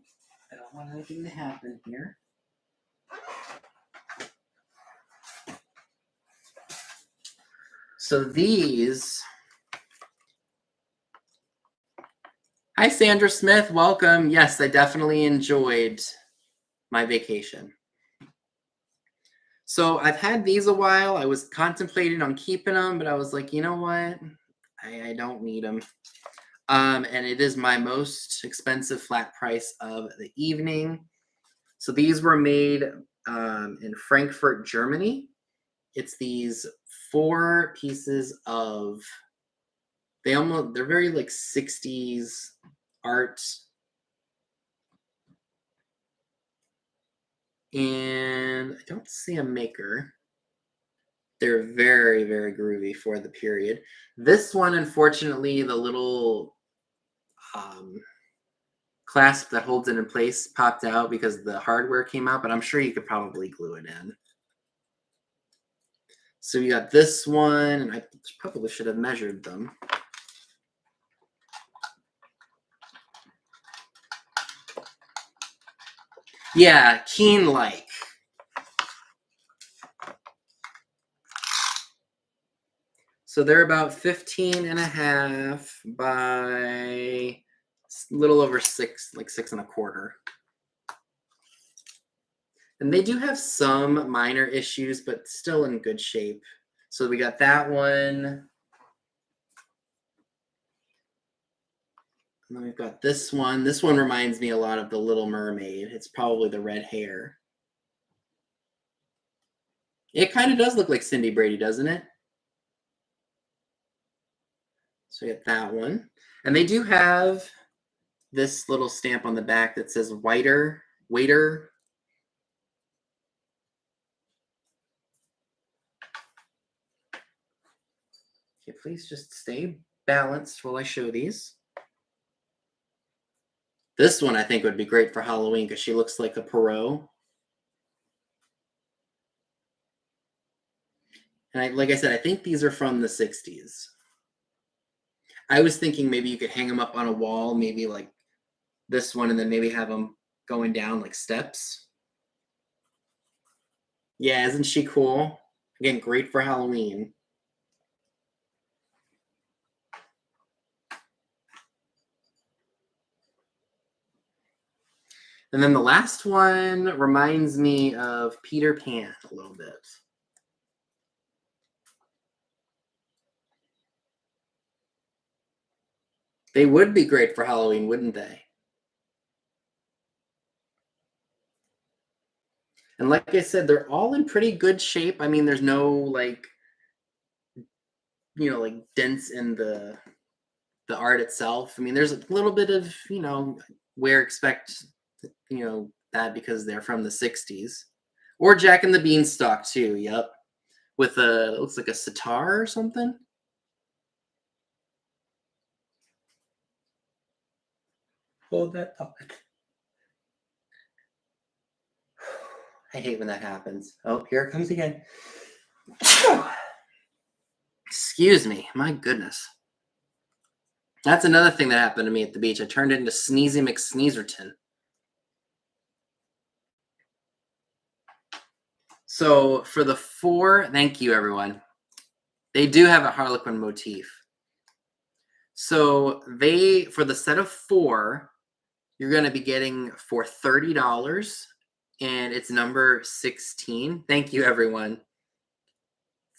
I don't want anything to happen here. So these, hi Sandra Smith, welcome. Yes, I definitely enjoyed my vacation. So I've had these a while. I was contemplating on keeping them, but I was like, you know what? I don't need them. And it is my most expensive flat price of the evening. So these were made in Frankfurt, Germany. It's these 4 pieces of, they're very like 60s art. And I don't see a maker. They're very, very groovy for the period. This one, unfortunately, the little clasp that holds it in place popped out because the hardware came out, but I'm sure you could probably glue it in. So you got this one, and I probably should have measured them. Yeah, keen like. So they're about 15 and a half by a little over 6, like 6 1/4. And they do have some minor issues, but still in good shape. So we got that one. And then we've got this one. This one reminds me a lot of the Little Mermaid. It's probably the red hair. It kind of does look like Cindy Brady, doesn't it? So we got that one. And they do have this little stamp on the back that says waiter. Okay, please just stay balanced while I show these. This one I think would be great for Halloween because she looks like a Perot. And like I said, I think these are from the 60s. I was thinking maybe you could hang them up on a wall, maybe like this one, and then maybe have them going down like steps. Yeah, isn't she cool? Again, great for Halloween. And then the last one reminds me of Peter Pan a little bit. They would be great for Halloween, wouldn't they? And like I said, they're all in pretty good shape. I mean, there's no like, like dents in the art itself. I mean, there's a little bit of, where expect, that because they're from the 60s. Or Jack and the Beanstalk too, yep. With it looks like a sitar or something. Hold that thought. I hate when that happens. Oh, here it comes again. Excuse me, my goodness. That's another thing that happened to me at the beach. I turned into Sneezy McSneezerton. So for the 4, thank you everyone. They do have a Harlequin motif. So for the set of 4, you're going to be getting for $30, and it's number 16. Thank you everyone.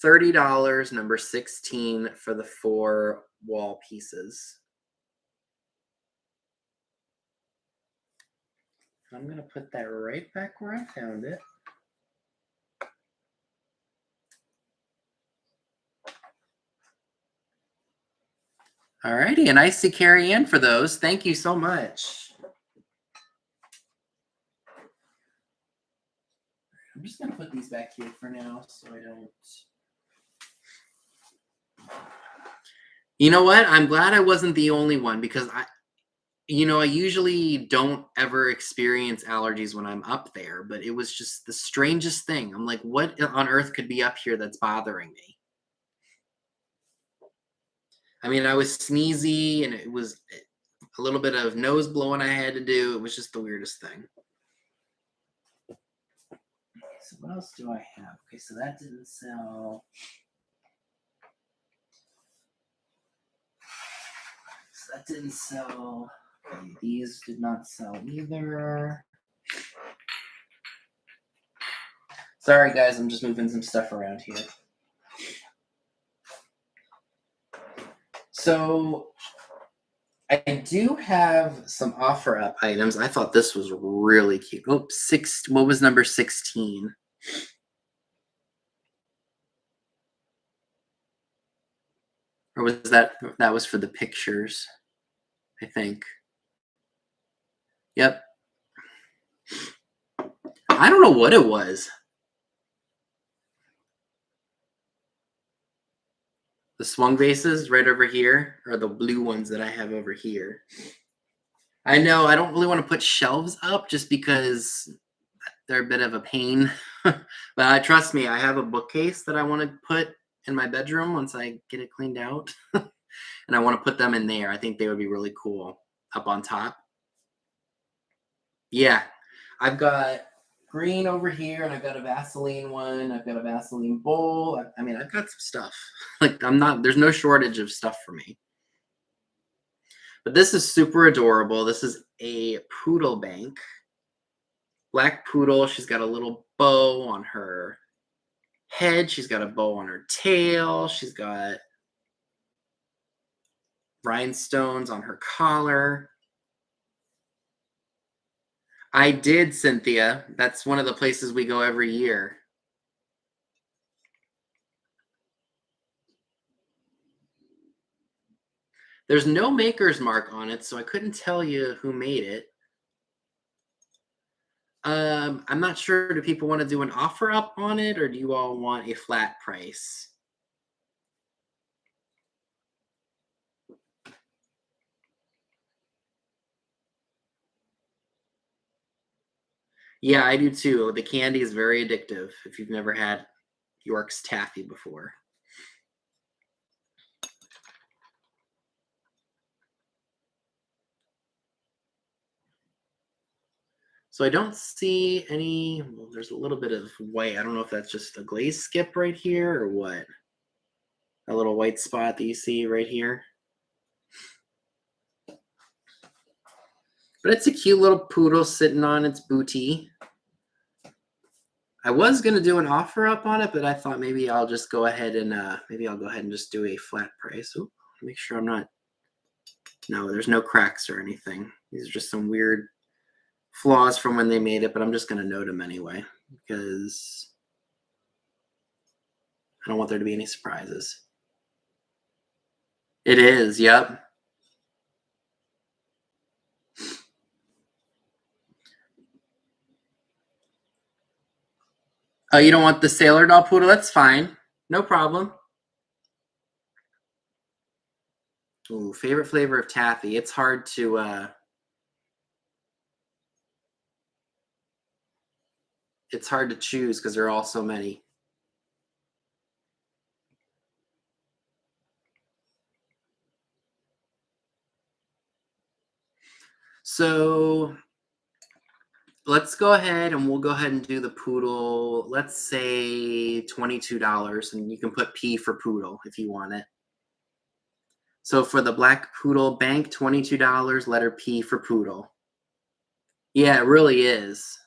$30, number 16 for the 4 wall pieces. I'm going to put that right back where I found it. Alrighty, and nice to carry in for those. Thank you so much. I'm just going to put these back here for now so I don't... You know what? I'm glad I wasn't the only one because I usually don't ever experience allergies when I'm up there, but it was just the strangest thing. I'm like, what on earth could be up here that's bothering me? I mean, I was sneezy and it was a little bit of nose blowing I had to do. It was just the weirdest thing. Okay, so what else do I have? Okay, so that didn't sell. So that didn't sell. Okay, these did not sell either. Sorry, guys, I'm just moving some stuff around here. So I do have some offer-up items. I thought this was really cute. Oh, what was number 16? Or was that was for the pictures, I think. Yep. I don't know what it was. The swung vases right over here are the blue ones that I have over here. I know I don't really want to put shelves up just because they're a bit of a pain. But trust me, I have a bookcase that I want to put in my bedroom once I get it cleaned out. And I want to put them in there. I think they would be really cool up on top. Yeah. I've got green over here, and I've got a Vaseline one. I've got a Vaseline bowl. I mean, I've got some stuff. Like, there's no shortage of stuff for me. But this is super adorable. This is a poodle bank. Black poodle. She's got a little bow on her head. She's got a bow on her tail. She's got rhinestones on her collar. I did, Cynthia. That's one of the places we go every year. There's no maker's mark on it, so I couldn't tell you who made it. I'm not sure. Do people want to do an offer up on it, or do you all want a flat price? Yeah, I do too. The candy is very addictive if you've never had York's Taffy before. So I don't see any, well, there's a little bit of white. I don't know if that's just a glaze skip right here or what. A little white spot that you see right here. But it's a cute little poodle sitting on its booty. I was going to do an offer up on it, but I thought maybe I'll just go ahead and just do a flat price. Ooh, make sure I'm not, no, there's no cracks or anything. These are just some weird flaws from when they made it, but I'm just going to note them anyway because I don't want there to be any surprises. It is, yep. Oh, you don't want the Sailor Doll Poodle? That's fine. No problem. Ooh, favorite flavor of taffy. It's hard to choose because there are all so many. So let's go ahead and we'll go ahead and do the poodle. Let's say $22, and you can put P for poodle if you want it. So for the black poodle bank, $22, letter P for poodle. Yeah, it really is.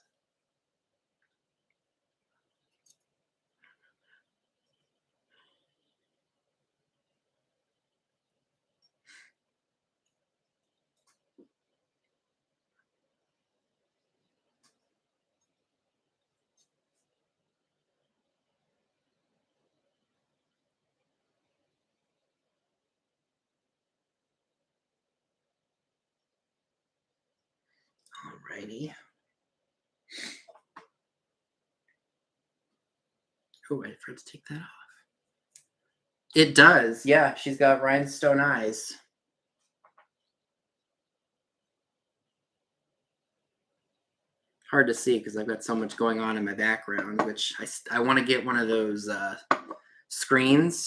Alrighty. Oh, wait for it to take that off. It does. Yeah, she's got rhinestone eyes. Hard to see because I've got so much going on in my background, which I want to get one of those screens.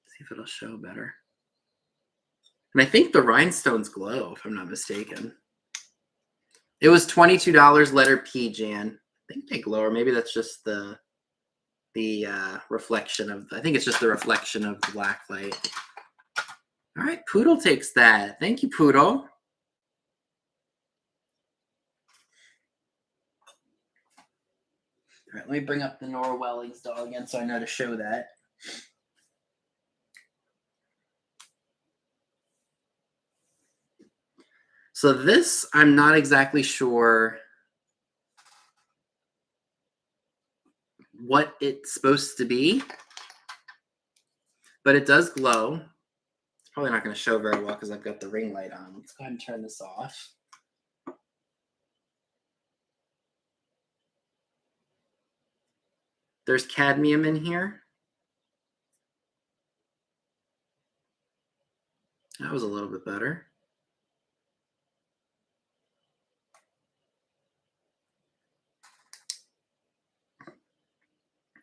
See if it'll show better. And I think the rhinestones glow, if I'm not mistaken. It was $22, letter P, Jan. I think they glow, or maybe that's just the reflection of, I think it's just the reflection of the black light. All right, Poodle takes that. Thank you, Poodle. All right, let me bring up the Nora Wellings doll again so I know to show that. So this, I'm not exactly sure what it's supposed to be, but it does glow. It's probably not going to show very well because I've got the ring light on. Let's go ahead and turn this off. There's cadmium in here. That was a little bit better.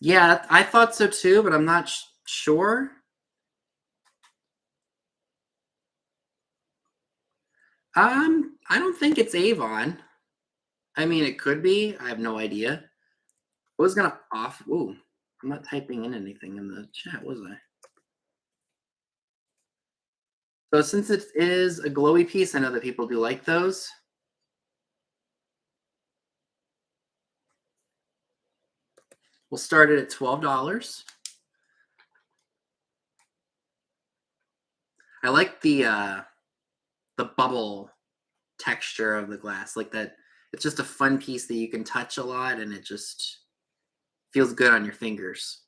Yeah, I thought so too, but I'm not sure. I don't think it's Avon. I mean, it could be. I have no idea. I was gonna off. Ooh, I'm not typing in anything in the chat, was I? So since it is a glowy piece, I know that people do like those. We'll start it at $12. I like the bubble texture of the glass, like that. It's just a fun piece that you can touch a lot, and it just feels good on your fingers.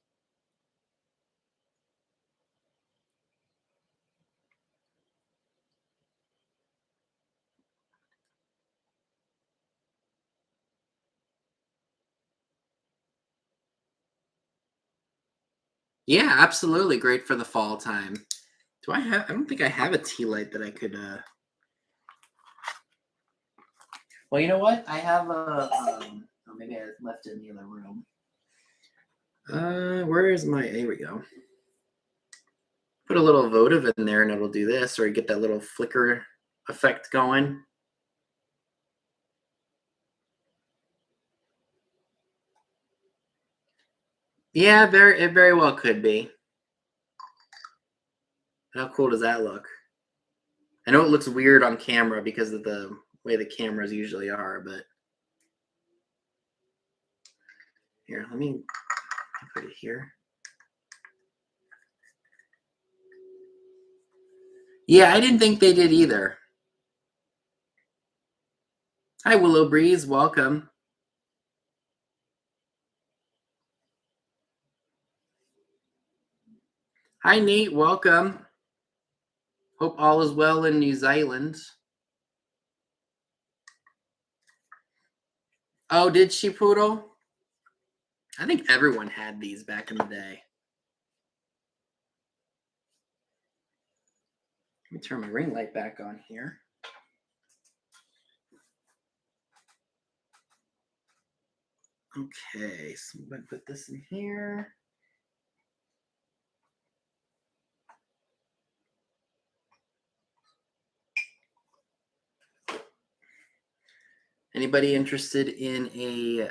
Yeah, absolutely great for the fall time. Do I have? I don't think I have a tea light that I could. Well, you know what? I have a. Oh, maybe I left it in the other room. Where is my? Here we go. Put a little votive in there, and it'll do this, or get that little flicker effect going. Yeah, it very well could be. How cool does that look? I know it looks weird on camera because of the way the cameras usually are, but here, let me put it here. Yeah, I didn't think they did either. Hi, Willow Breeze, welcome. Hi, Nate, welcome. Hope all is well in New Zealand. Oh, did she, Poodle? I think everyone had these back in the day. Let me turn my ring light back on here. Okay, so I'm going to put this in here. Anybody interested in a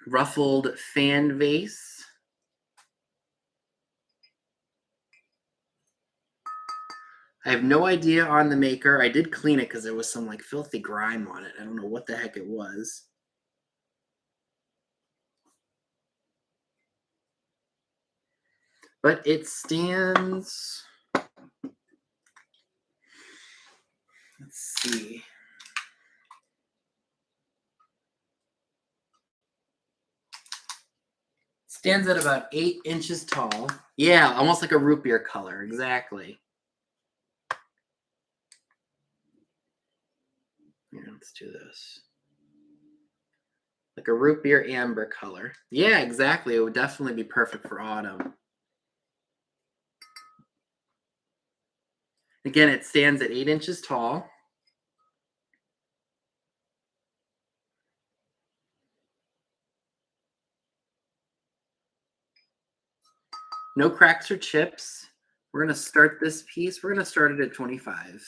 ruffled fan vase? I have no idea on the maker. I did clean it because there was some like filthy grime on it. I don't know what the heck it was. But it stands. Let's see. Stands at about 8 inches tall. Yeah, almost like a root beer color. Exactly. Here, let's do this. Like a root beer amber color. Yeah, exactly. It would definitely be perfect for autumn. Again, it stands at 8 inches tall. No cracks or chips. We're going to start this piece. We're going to start it at 25.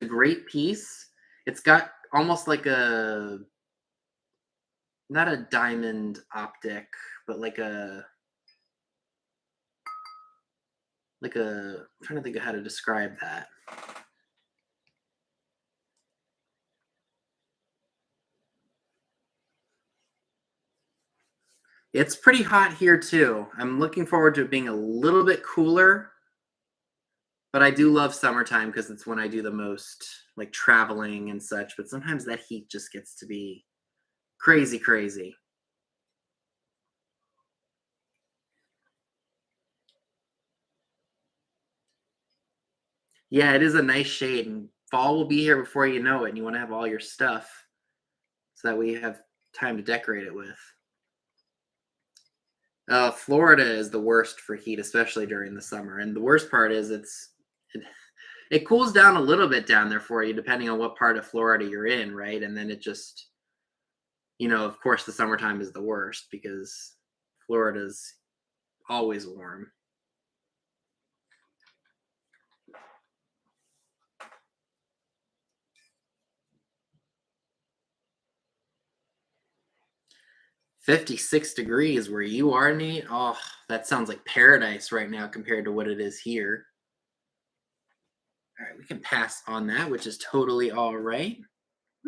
A great piece. It's got almost like a, not a diamond optic, but like a, I'm trying to think of how to describe that. It's pretty hot here too. I'm looking forward to it being a little bit cooler, but I do love summertime because it's when I do the most like traveling and such, but sometimes that heat just gets to be crazy, crazy. Yeah, it is a nice shade, and fall will be here before you know it, and you want to have all your stuff so that we have time to decorate it with. Florida is the worst for heat, especially during the summer. And the worst part is it cools down a little bit down there for you, depending on what part of Florida you're in, right? And then it just, of course, the summertime is the worst because Florida's always warm. 56 degrees where you are, Nate. Oh, that sounds like paradise right now compared to what it is here. All right, we can pass on that, which is totally all right.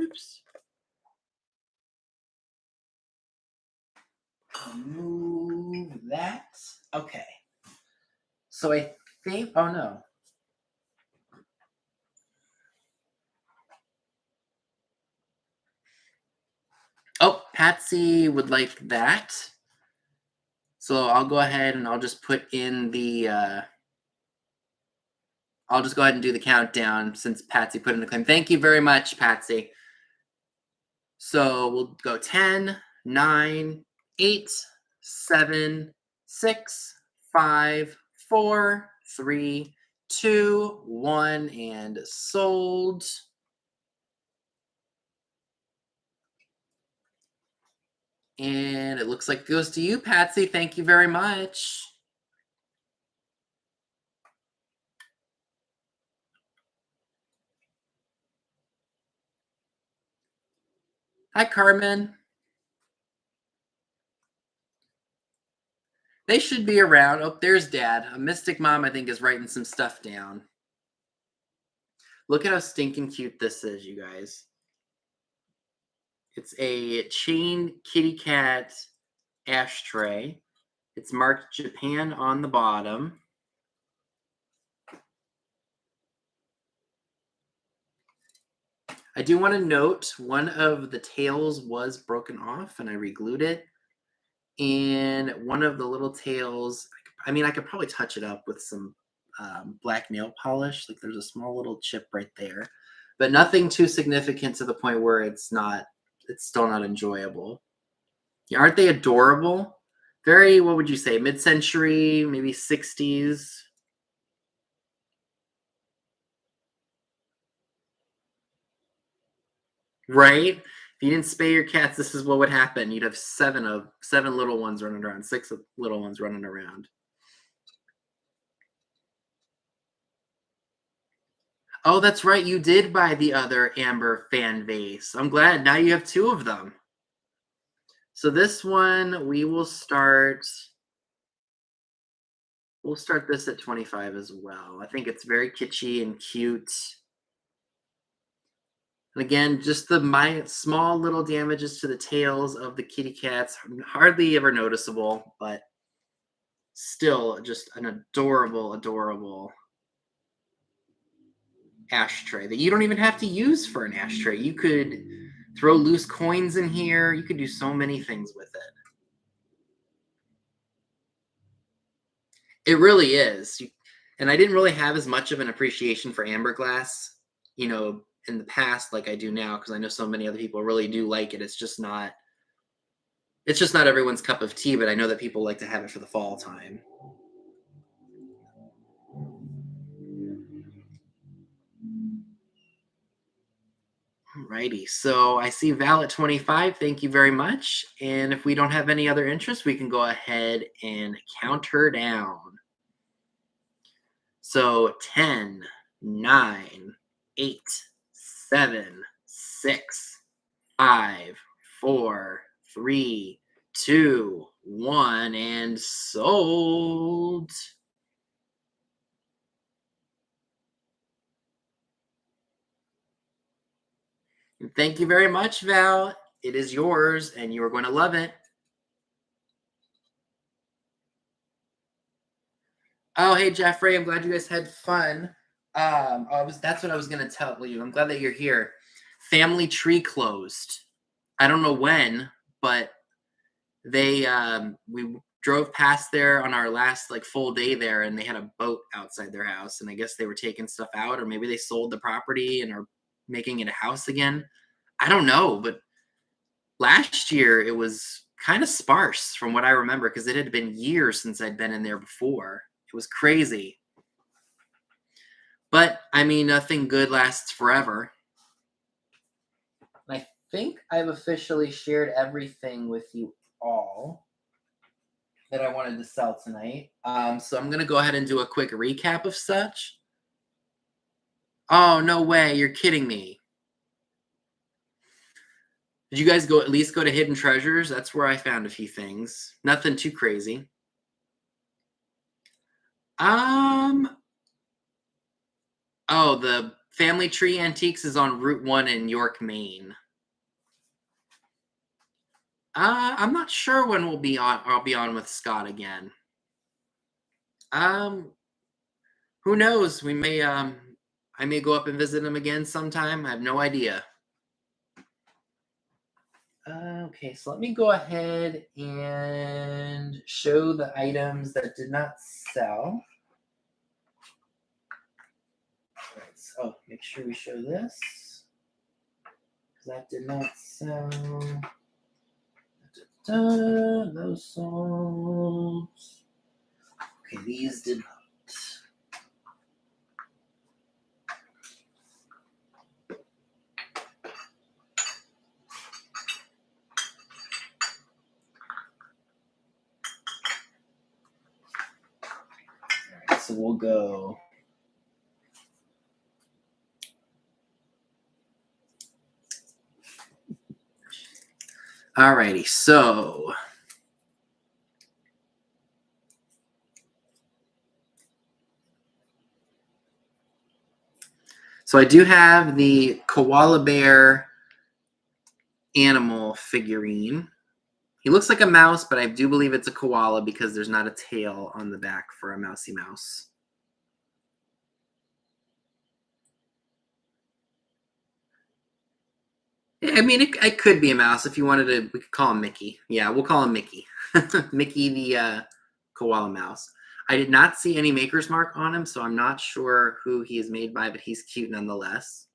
Oops. Move that. Okay. So I think, oh no. Oh, Patsy would like that. So I'll go ahead and I'll just put in the, I'll just go ahead and do the countdown since Patsy put in the claim. Thank you very much, Patsy. So we'll go 10, 9, 8, 7, 6, 5, 4, 3, 2, 1, and sold. And it looks like it goes to you, Patsy. Thank you very much. Hi, Carmen. They should be around. Oh, there's Dad. A Mystic Mom, I think, is writing some stuff down. Look at how stinking cute this is, you guys. It's a chain kitty cat ashtray. It's marked Japan on the bottom. I do want to note one of the tails was broken off and I re-glued it. And one of the little tails, I mean, I could probably touch it up with some black nail polish. Like there's a small little chip right there, but nothing too significant to the point where it's still not enjoyable. Yeah, aren't they adorable? Very, what would you say, mid-century, maybe 60s? Right? If you didn't spay your cats, this is what would happen. You'd have seven little ones running around, six little ones running around. Oh, that's right. You did buy the other Amber fan vase. I'm glad. Now you have two of them. So this one we will start. We'll start this at 25 as well. I think it's very kitschy and cute. And again, just my small little damages to the tails of the kitty cats, hardly ever noticeable, but still just an adorable, adorable ashtray that you don't even have to use for an ashtray. You could throw loose coins in here. You could do so many things with it. It really is. And I didn't really have as much of an appreciation for amber glass, in the past like I do now, because I know so many other people really do like it. It's just not everyone's cup of tea, but I know that people like to have it for the fall time. Alrighty, so I see Val at 25. Thank you very much. And if we don't have any other interest, we can go ahead and count her down. So 10, 9, 8, 7, 6, 5, 4, 3, 2, 1, and sold. And thank you very much, Val. It is yours, and you are going to love it. Oh, hey, Jeffrey. I'm glad you guys had fun. That's what I was going to tell you. I'm glad that you're here. Family Tree closed. I don't know when, but we drove past there on our last full day there, and they had a boat outside their house, and I guess they were taking stuff out, or maybe they sold the property and are making it a house again. I don't know, but last year it was kind of sparse from what I remember, because it had been years since I'd been in there before. It was crazy. But I mean, nothing good lasts forever. I think I've officially shared everything with you all that I wanted to sell tonight. So I'm gonna go ahead and do a quick recap of such. Oh, no way, you're kidding me. Did you guys at least go to Hidden Treasures? That's where I found a few things. Nothing too crazy. Oh, the Family Tree Antiques is on Route 1 in York, Maine. I'm not sure when I'll be on with Scott again. Who knows? We may I may go up and visit him again sometime. I have no idea. Okay, so let me go ahead and show the items that did not sell. All right, so make sure we show this, because that did not sell. Those sold. Okay, these did not. All right, so we'll go. Alrighty, so I do have the koala bear animal figurine. He looks like a mouse, but I do believe it's a koala because there's not a tail on the back for a mousy mouse. I mean, it could be a mouse if you wanted to. We could call him Mickey. Yeah, we'll call him Mickey. Mickey the koala mouse. I did not see any maker's mark on him, so I'm not sure who he is made by, but he's cute nonetheless.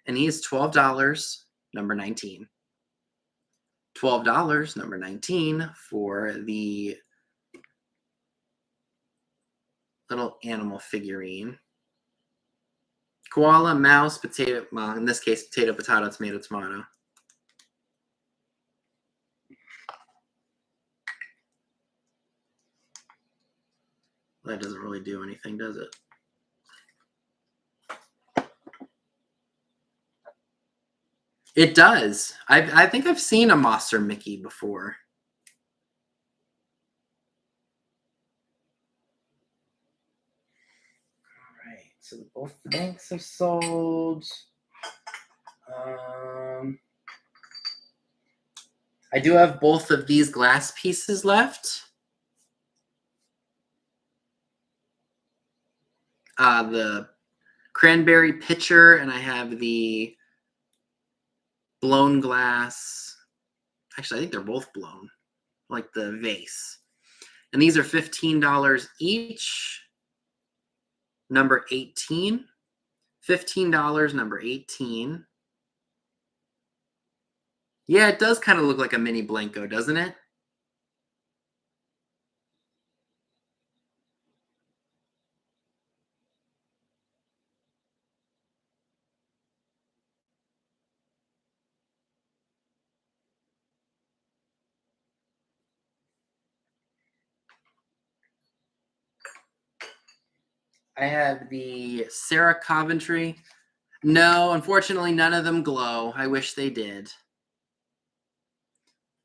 And he is $12, number 19. $12, number 19, for the little animal figurine. Koala, mouse, potato, well, in this case, potato, tomato, tomato. That doesn't really do anything, does it? It does. I think I've seen a Monster Mickey before. All right, so both the banks have sold. I do have both of these glass pieces left. The cranberry pitcher, and I have the blown glass. Actually, I think they're both blown, like the vase. And these are $15 each. Number 18. $15, number 18. Yeah, it does kind of look like a mini Blanco, doesn't it? I have the Sarah Coventry. No, unfortunately, none of them glow. I wish they did.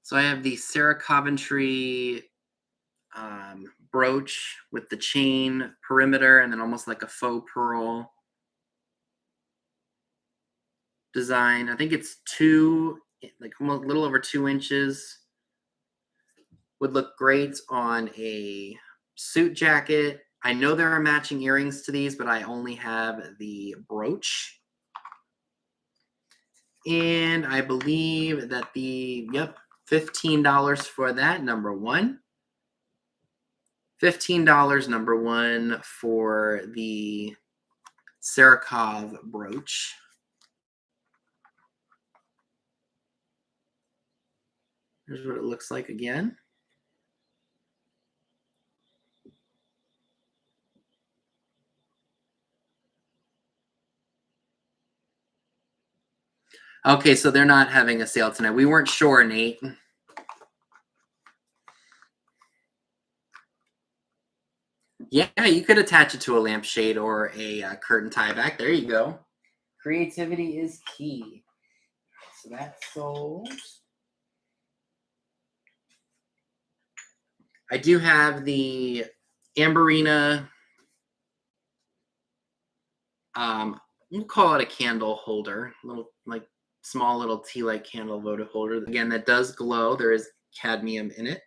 So I have the Sarah Coventry brooch with the chain perimeter and then almost like a faux pearl design. I think it's like a little over 2 inches. Would look great on a suit jacket. I know there are matching earrings to these, but I only have the brooch. And I believe that $15 for that, number 1. $15, number 1, for the Sarakov brooch. Here's what it looks like again. Okay, so they're not having a sale tonight. We weren't sure, Nate. Yeah, you could attach it to a lampshade or a curtain tie back. There you go. Creativity is key. So that's sold. I do have the Amberina, we'll call it a candle holder, little like small little tea light candle votive holder. Again, that does glow. There is cadmium in it.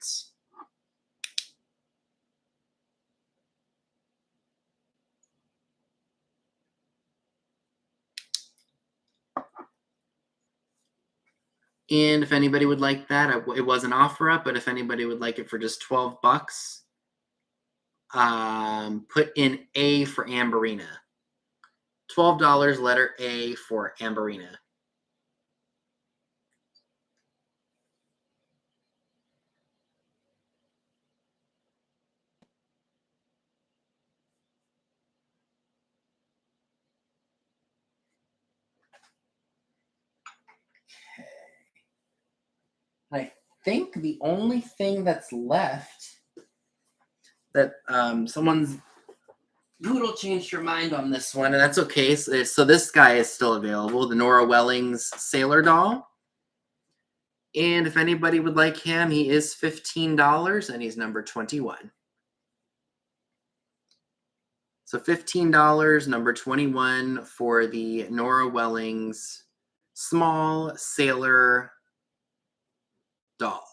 And if anybody would like that, it was an offer up, but if anybody would like it for just $12, put in A for Amberina. $12, letter A for Amberina. I think the only thing that's left that someone's Poodle changed her mind on this one, and that's okay. So this guy is still available, the Nora Welling's Sailor Doll. And if anybody would like him, he is $15, and he's number 21. So $15, number 21 for the Nora Welling's small sailor doll.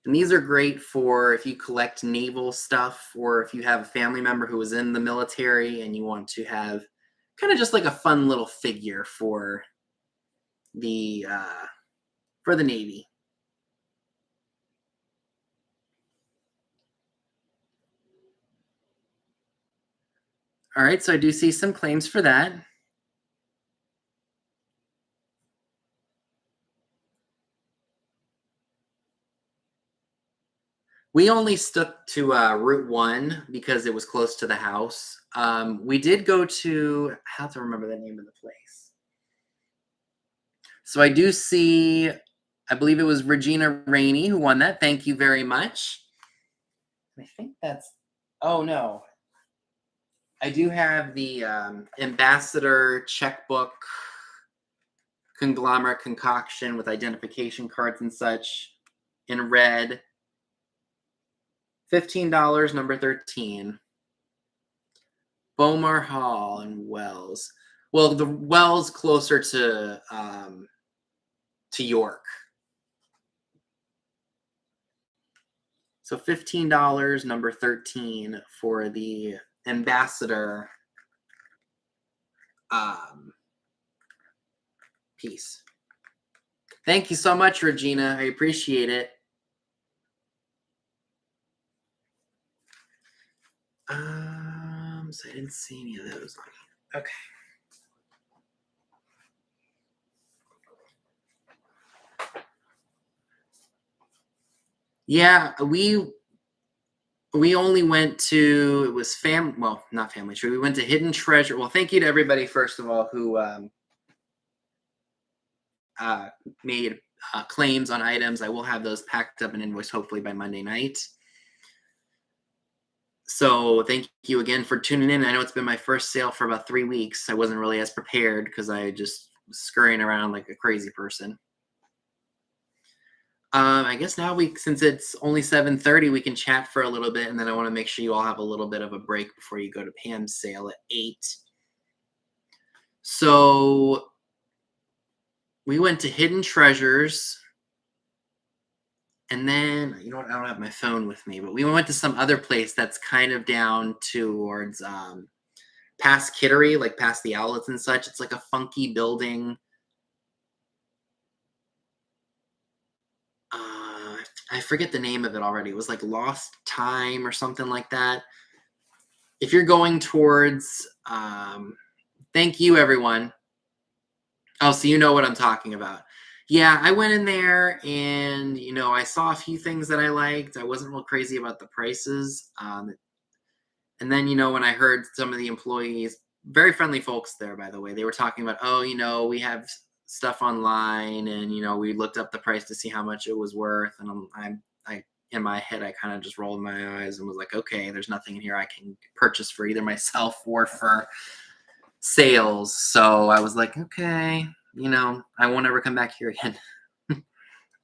And these are great for if you collect naval stuff, or if you have a family member who was in the military and you want to have kind of just like a fun little figure for the Navy. All right, so I do see some claims for that. We only stuck to Route 1 because it was close to the house. We did go to, I have to remember the name of the place. So I do see, I believe it was Regina Rainey who won that. Thank you very much. I think that's, oh no. I do have the ambassador checkbook conglomerate concoction with identification cards and such in red. $15, number 13. Bomar Hall and Wells. Well, the Wells closer to York. So $15, number 13 for the ambassador piece. Thank you so much, Regina. I appreciate it. So I didn't see any of those on here. Okay. Yeah, we only went to, it was not Family Tree. We went to Hidden Treasure. Well, thank you to everybody, first of all, who made claims on items. I will have those packed up and invoiced hopefully by Monday night. So thank you again for tuning in. I know it's been my first sale for about 3 weeks. I wasn't really as prepared because I just was scurrying around like a crazy person. I guess now since it's only 7:30, we can chat for a little bit, and then I want to make sure you all have a little bit of a break before you go to Pam's sale at 8. So we went to Hidden Treasures, and then, you know what, I don't have my phone with me, but we went to some other place that's kind of down towards past Kittery, like past the outlets and such. It's like a funky building. I forget the name of it already. It was like Lost Time or something like that. If you're going towards, thank you, everyone. Oh, so you know what I'm talking about. Yeah, I went in there and, I saw a few things that I liked. I wasn't real crazy about the prices. And then, when I heard some of the employees, very friendly folks there, by the way, they were talking about, we have stuff online, and we looked up the price to see how much it was worth, and I in my head, I kind of just rolled my eyes and was like, okay, there's nothing in here I can purchase for either myself or for sales. So I was like, okay, I won't ever come back here again.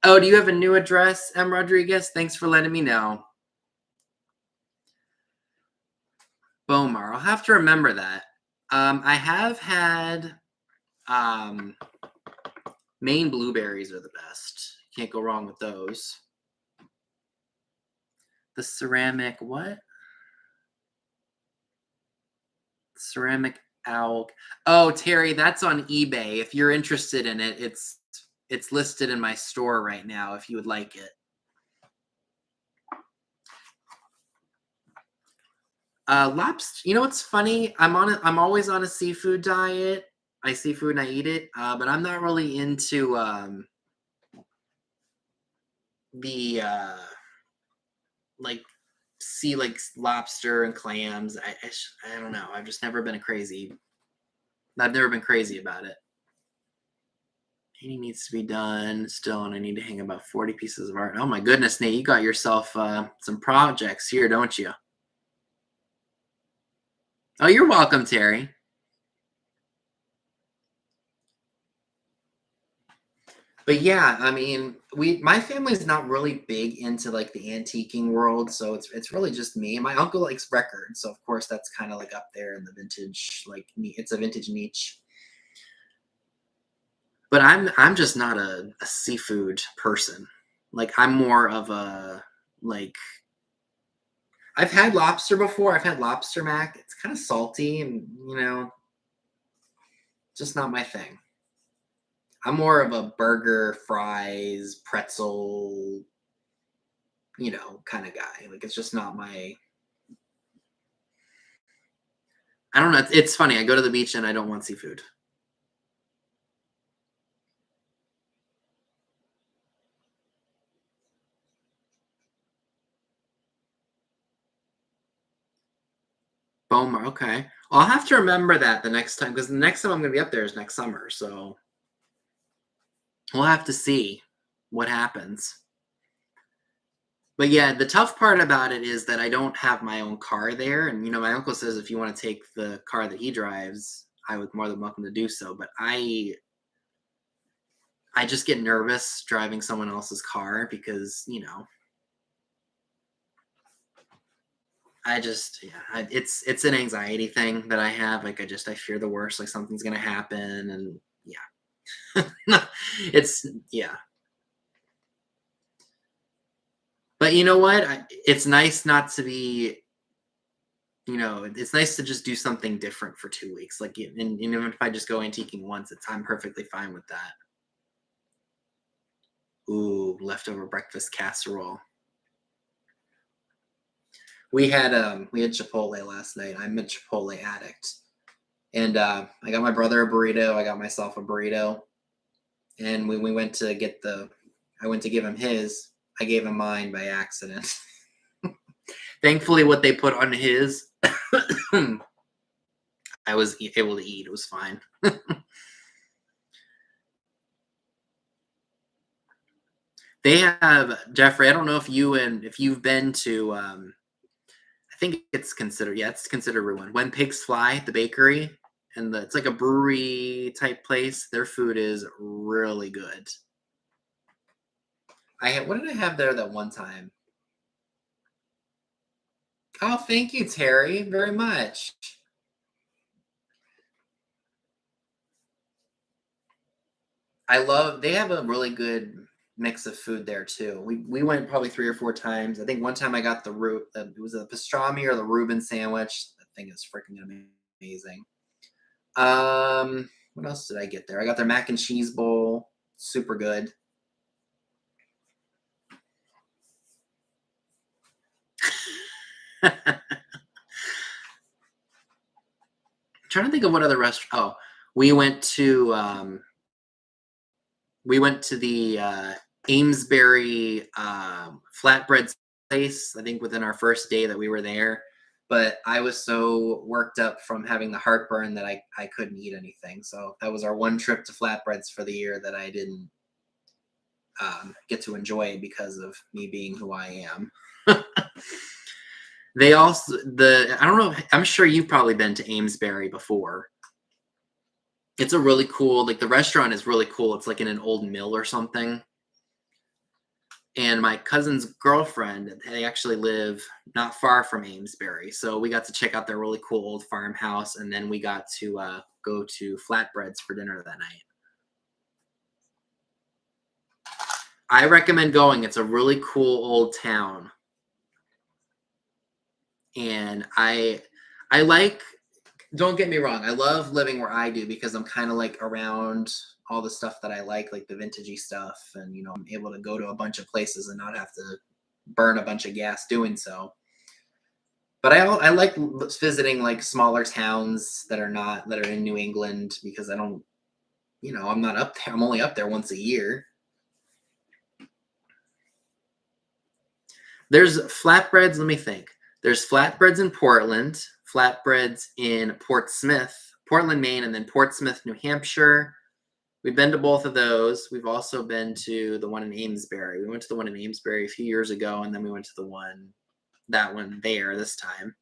Oh, do you have a new address, M. Rodriguez? Thanks for letting me know. Bomar. I'll have to remember that. I have had Maine blueberries are the best. Can't go wrong with those. The ceramic what? Ceramic owl. Oh, Terry, that's on eBay. If you're interested in it, it's listed in my store right now if you would like it. Lobster. You know what's funny? I'm always on a seafood diet. I see food and I eat it, but I'm not really into the like lobster and clams. I don't know. I've just never been I've never been crazy about it. Painting needs to be done still, and I need to hang about 40 pieces of art. Oh my goodness, Nate, you got yourself some projects here, don't you? Oh, you're welcome, Terry. But yeah, I mean, my family's not really big into like the antiquing world, so it's really just me. My uncle likes records, so of course that's kind of like up there in the vintage, like it's a vintage niche. But I'm just not a seafood person. Like I'm more of a like I've had lobster before. I've had lobster mac. It's kind of salty and just not my thing. I'm more of a burger, fries, pretzel, kind of guy. Like it's just not my I don't know. It's funny. I go to the beach and I don't want seafood. Bomar, okay. Well, I'll have to remember that the next time because the next time I'm going to be up there is next summer. So we'll have to see what happens. But yeah, the tough part about it is that I don't have my own car there. And, my uncle says if you want to take the car that he drives, I would more than welcome to do so. But I just get nervous driving someone else's car because, it's an anxiety thing that I have. Like I fear the worst, like something's going to happen. And yeah, yeah. But you know what? It's nice not to be, it's nice to just do something different for 2 weeks. Like, and even if I just go antiquing once, I'm perfectly fine with that. Ooh, leftover breakfast casserole. We had Chipotle last night. I'm a Chipotle addict, and I got my brother a burrito. I got myself a burrito, and we went to get I went to give him his. I gave him mine by accident. Thankfully, what they put on his, I was able to eat. It was fine. They have Jeffrey. I don't know if you've been to. I think it's considered. Yeah, it's considered ruined. When Pigs Fly, the bakery, and it's like a brewery type place. Their food is really good. What did I have there that one time? Oh, thank you, Terry, very much. They have a really good mix of food there too. We went probably 3 or 4 times. I think one time I got it was a pastrami or the Reuben sandwich. That thing is freaking amazing. What else did I get there? I got their mac and cheese bowl. Super good. I'm trying to think of what other restaurant. Oh, we went to the Amesbury flatbread place. I think within our first day that we were there, but I was so worked up from having the heartburn that I couldn't eat anything. So that was our one trip to flatbreads for the year that I didn't get to enjoy because of me being who I am. They also I don't know. I'm sure you've probably been to Amesbury before. It's a really cool. Like the restaurant is really cool. It's like in an old mill or something. And my cousin's girlfriend, they actually live not far from Amesbury, so we got to check out their really cool old farmhouse, and then we got to go to Flatbreads for dinner that night. I recommend going. It's a really cool old town. And I like, don't get me wrong, I love living where I do because I'm kind of like around all the stuff that I like the vintagey stuff, and I'm able to go to a bunch of places and not have to burn a bunch of gas doing so. But I like visiting like smaller towns that are in New England because I don't, I'm not up there. I'm only up there once a year. There's Flatbreads. Let me think. There's Flatbreads in Portland, Flatbreads in Portland, Maine, and then Portsmouth, New Hampshire. We've been to both of those. We've also been to the one in Amesbury. We went to the one in Amesbury a few years ago, and then we went to that one there this time.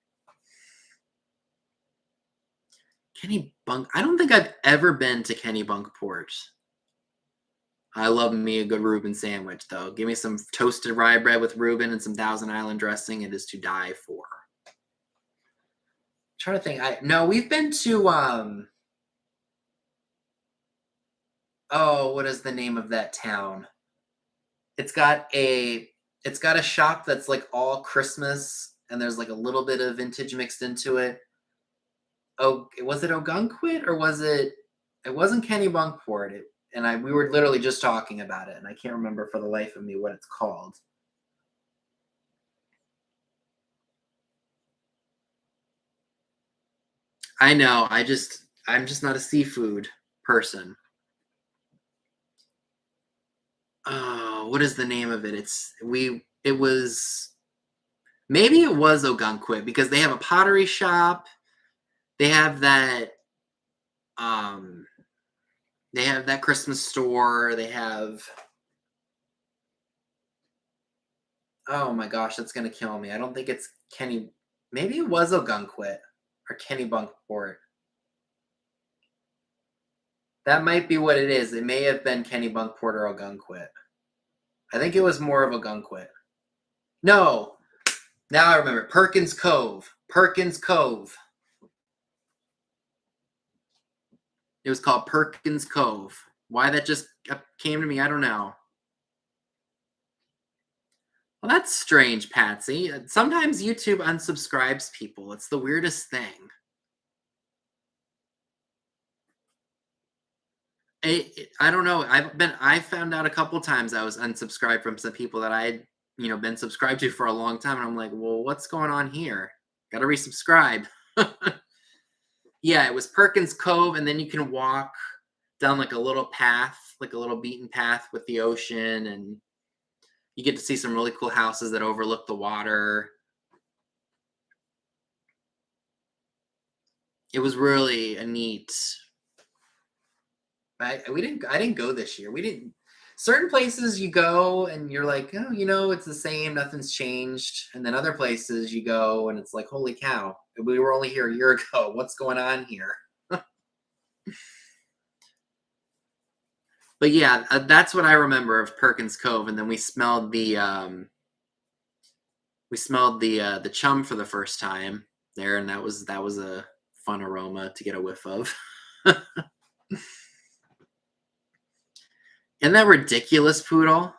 Kennebunk. I don't think I've ever been to Kennebunkport. I love me a good Reuben sandwich, though. Give me some toasted rye bread with Reuben and some Thousand Island dressing. It is to die for. I'm trying to think. No, we've been to what is the name of that town? It's got a shop that's like all Christmas, and there's like a little bit of vintage mixed into it. Oh, was it Ogunquit or was it? It wasn't Kennebunkport. We were literally just talking about it, and I can't remember for the life of me what it's called. I know. I'm just not a seafood person. Oh, what is the name of it? Maybe it was Ogunquit because they have a pottery shop. They have that Christmas store. They have, oh my gosh, that's gonna kill me. I don't think it's maybe it was Ogunquit or Kennebunkport. That might be what it is. It may have been Kennebunkport or Ogunquit. I think it was more of Ogunquit. No, now I remember. Perkins Cove. It was called Perkins Cove. Why that just came to me, I don't know. Well, that's strange, Patsy. Sometimes YouTube unsubscribes people. It's the weirdest thing. I don't know. I found out a couple times I was unsubscribed from some people that I had, been subscribed to for a long time, and I'm like, well, what's going on here? Got to resubscribe. Yeah, it was Perkins Cove, and then you can walk down like a little path, like a little beaten path with the ocean, and you get to see some really cool houses that overlook the water. It was really a neat. I didn't go this year. We didn't. Certain places you go and you're like, oh, it's the same, nothing's changed. And then other places you go and it's like, holy cow, we were only here a year ago. What's going on here? But yeah, that's what I remember of Perkins Cove. And then we smelled the chum for the first time there, and that was a fun aroma to get a whiff of. Isn't that ridiculous, Poodle?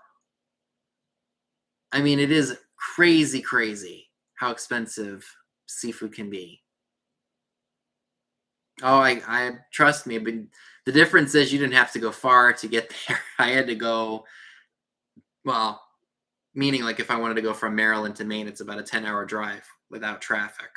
I mean, it is crazy how expensive seafood can be. Oh, I trust me, but the difference is you didn't have to go far to get there. I had to go, well, meaning like if I wanted to go from Maryland to Maine, it's about a 10-hour drive without traffic.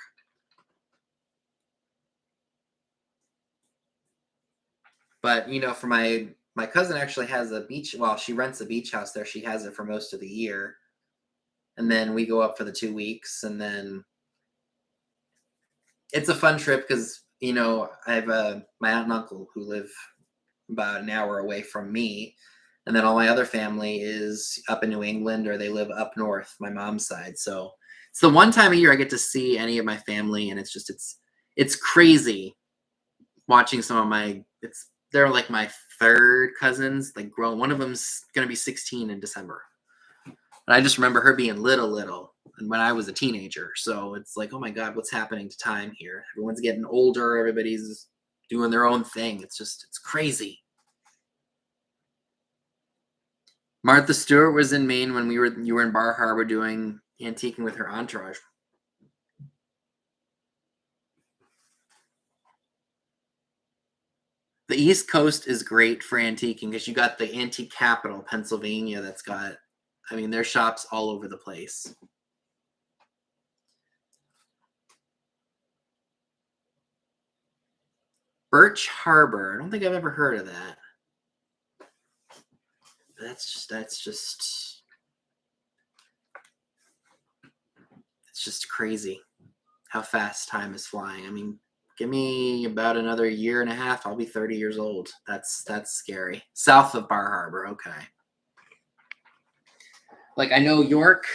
But for my cousin actually has a beach. Well, she rents a beach house there. She has it for most of the year, and then we go up for the 2 weeks, and then it's a fun trip because I have my aunt and uncle who live about an hour away from me, And then all my other family is up in New England, or they live up north, my mom's side. So it's the one time a year I get to see any of my family, and it's crazy watching some of my they're like my third cousins, like grown. One of them's gonna be 16 in December. And I just remember her being little, and when I was a teenager. So it's like, oh my God, what's happening to time here? Everyone's getting older. Everybody's doing their own thing. It's crazy. Martha Stewart was in Maine when you were in Bar Harbor doing antiquing with her entourage. The East Coast is great for antiquing because you got the antique capital, Pennsylvania, that's got, I mean, there's shops all over the place. Birch Harbor. I don't think I've ever heard of that. That's just it's just crazy how fast time is flying. I mean, give me about another year and a half, I'll be 30 years old. That's scary. South of Bar Harbor, okay. Like I know York,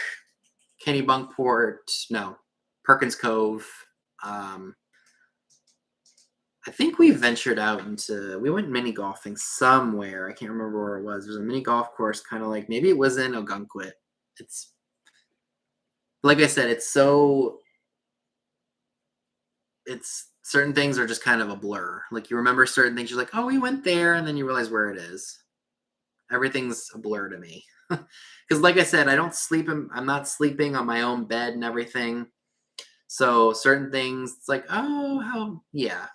Kennebunkport, no, Perkins Cove. I think we ventured out we went mini golfing somewhere. I can't remember where it was. There's a mini golf course, kind of like, maybe it was in Ogunquit. It's, like I said, it's certain things are just kind of a blur. Like you remember certain things, you're like, oh, we went there, and then you realize where it is. Everything's a blur to me. Because like I said, I'm not sleeping on my own bed and everything. So certain things, it's like, yeah.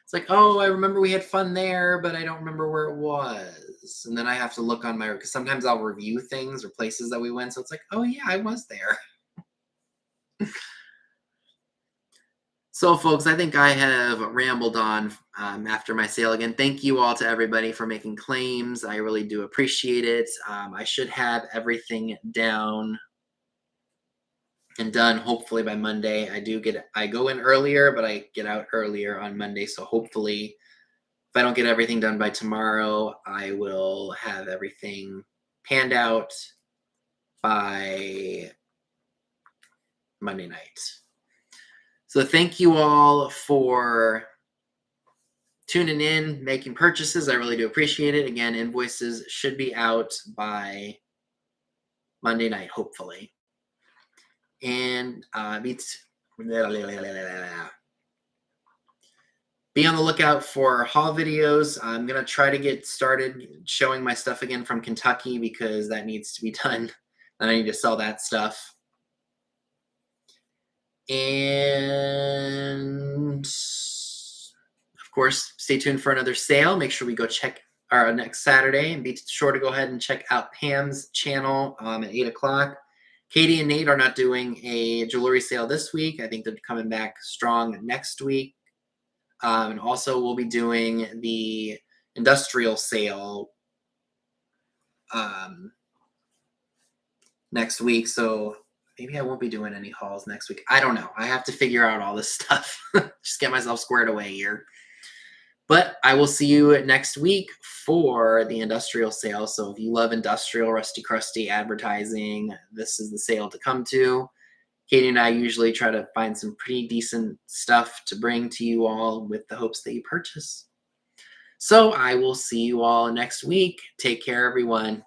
It's like, oh, I remember we had fun there, but I don't remember where it was. And then I have to look on because sometimes I'll review things or places that we went. So it's like, oh yeah, I was there. So folks, I think I have rambled on after my sale again. Thank you all to everybody for making claims. I really do appreciate it. I should have everything down and done hopefully by Monday. I go in earlier, but I get out earlier on Monday. So hopefully if I don't get everything done by tomorrow, I will have everything panned out by Monday night. So thank you all for tuning in, making purchases. I really do appreciate it. Again, invoices should be out by Monday night, hopefully. And be on the lookout for haul videos. I'm going to try to get started showing my stuff again from Kentucky because that needs to be done. And I need to sell that stuff. And of course, stay tuned for another sale. Make sure we go check our next Saturday, and be sure to go ahead and check out Pam's channel at 8 o'clock. Katie and Nate are not doing a jewelry sale this week. I think they're coming back strong next week. And also we'll be doing the industrial sale next week. So maybe I won't be doing any hauls next week. I don't know. I have to figure out all this stuff. Just get myself squared away here. But I will see you next week for the industrial sale. So if you love industrial, rusty, crusty advertising, this is the sale to come to. Katie and I usually try to find some pretty decent stuff to bring to you all with the hopes that you purchase. So I will see you all next week. Take care, everyone.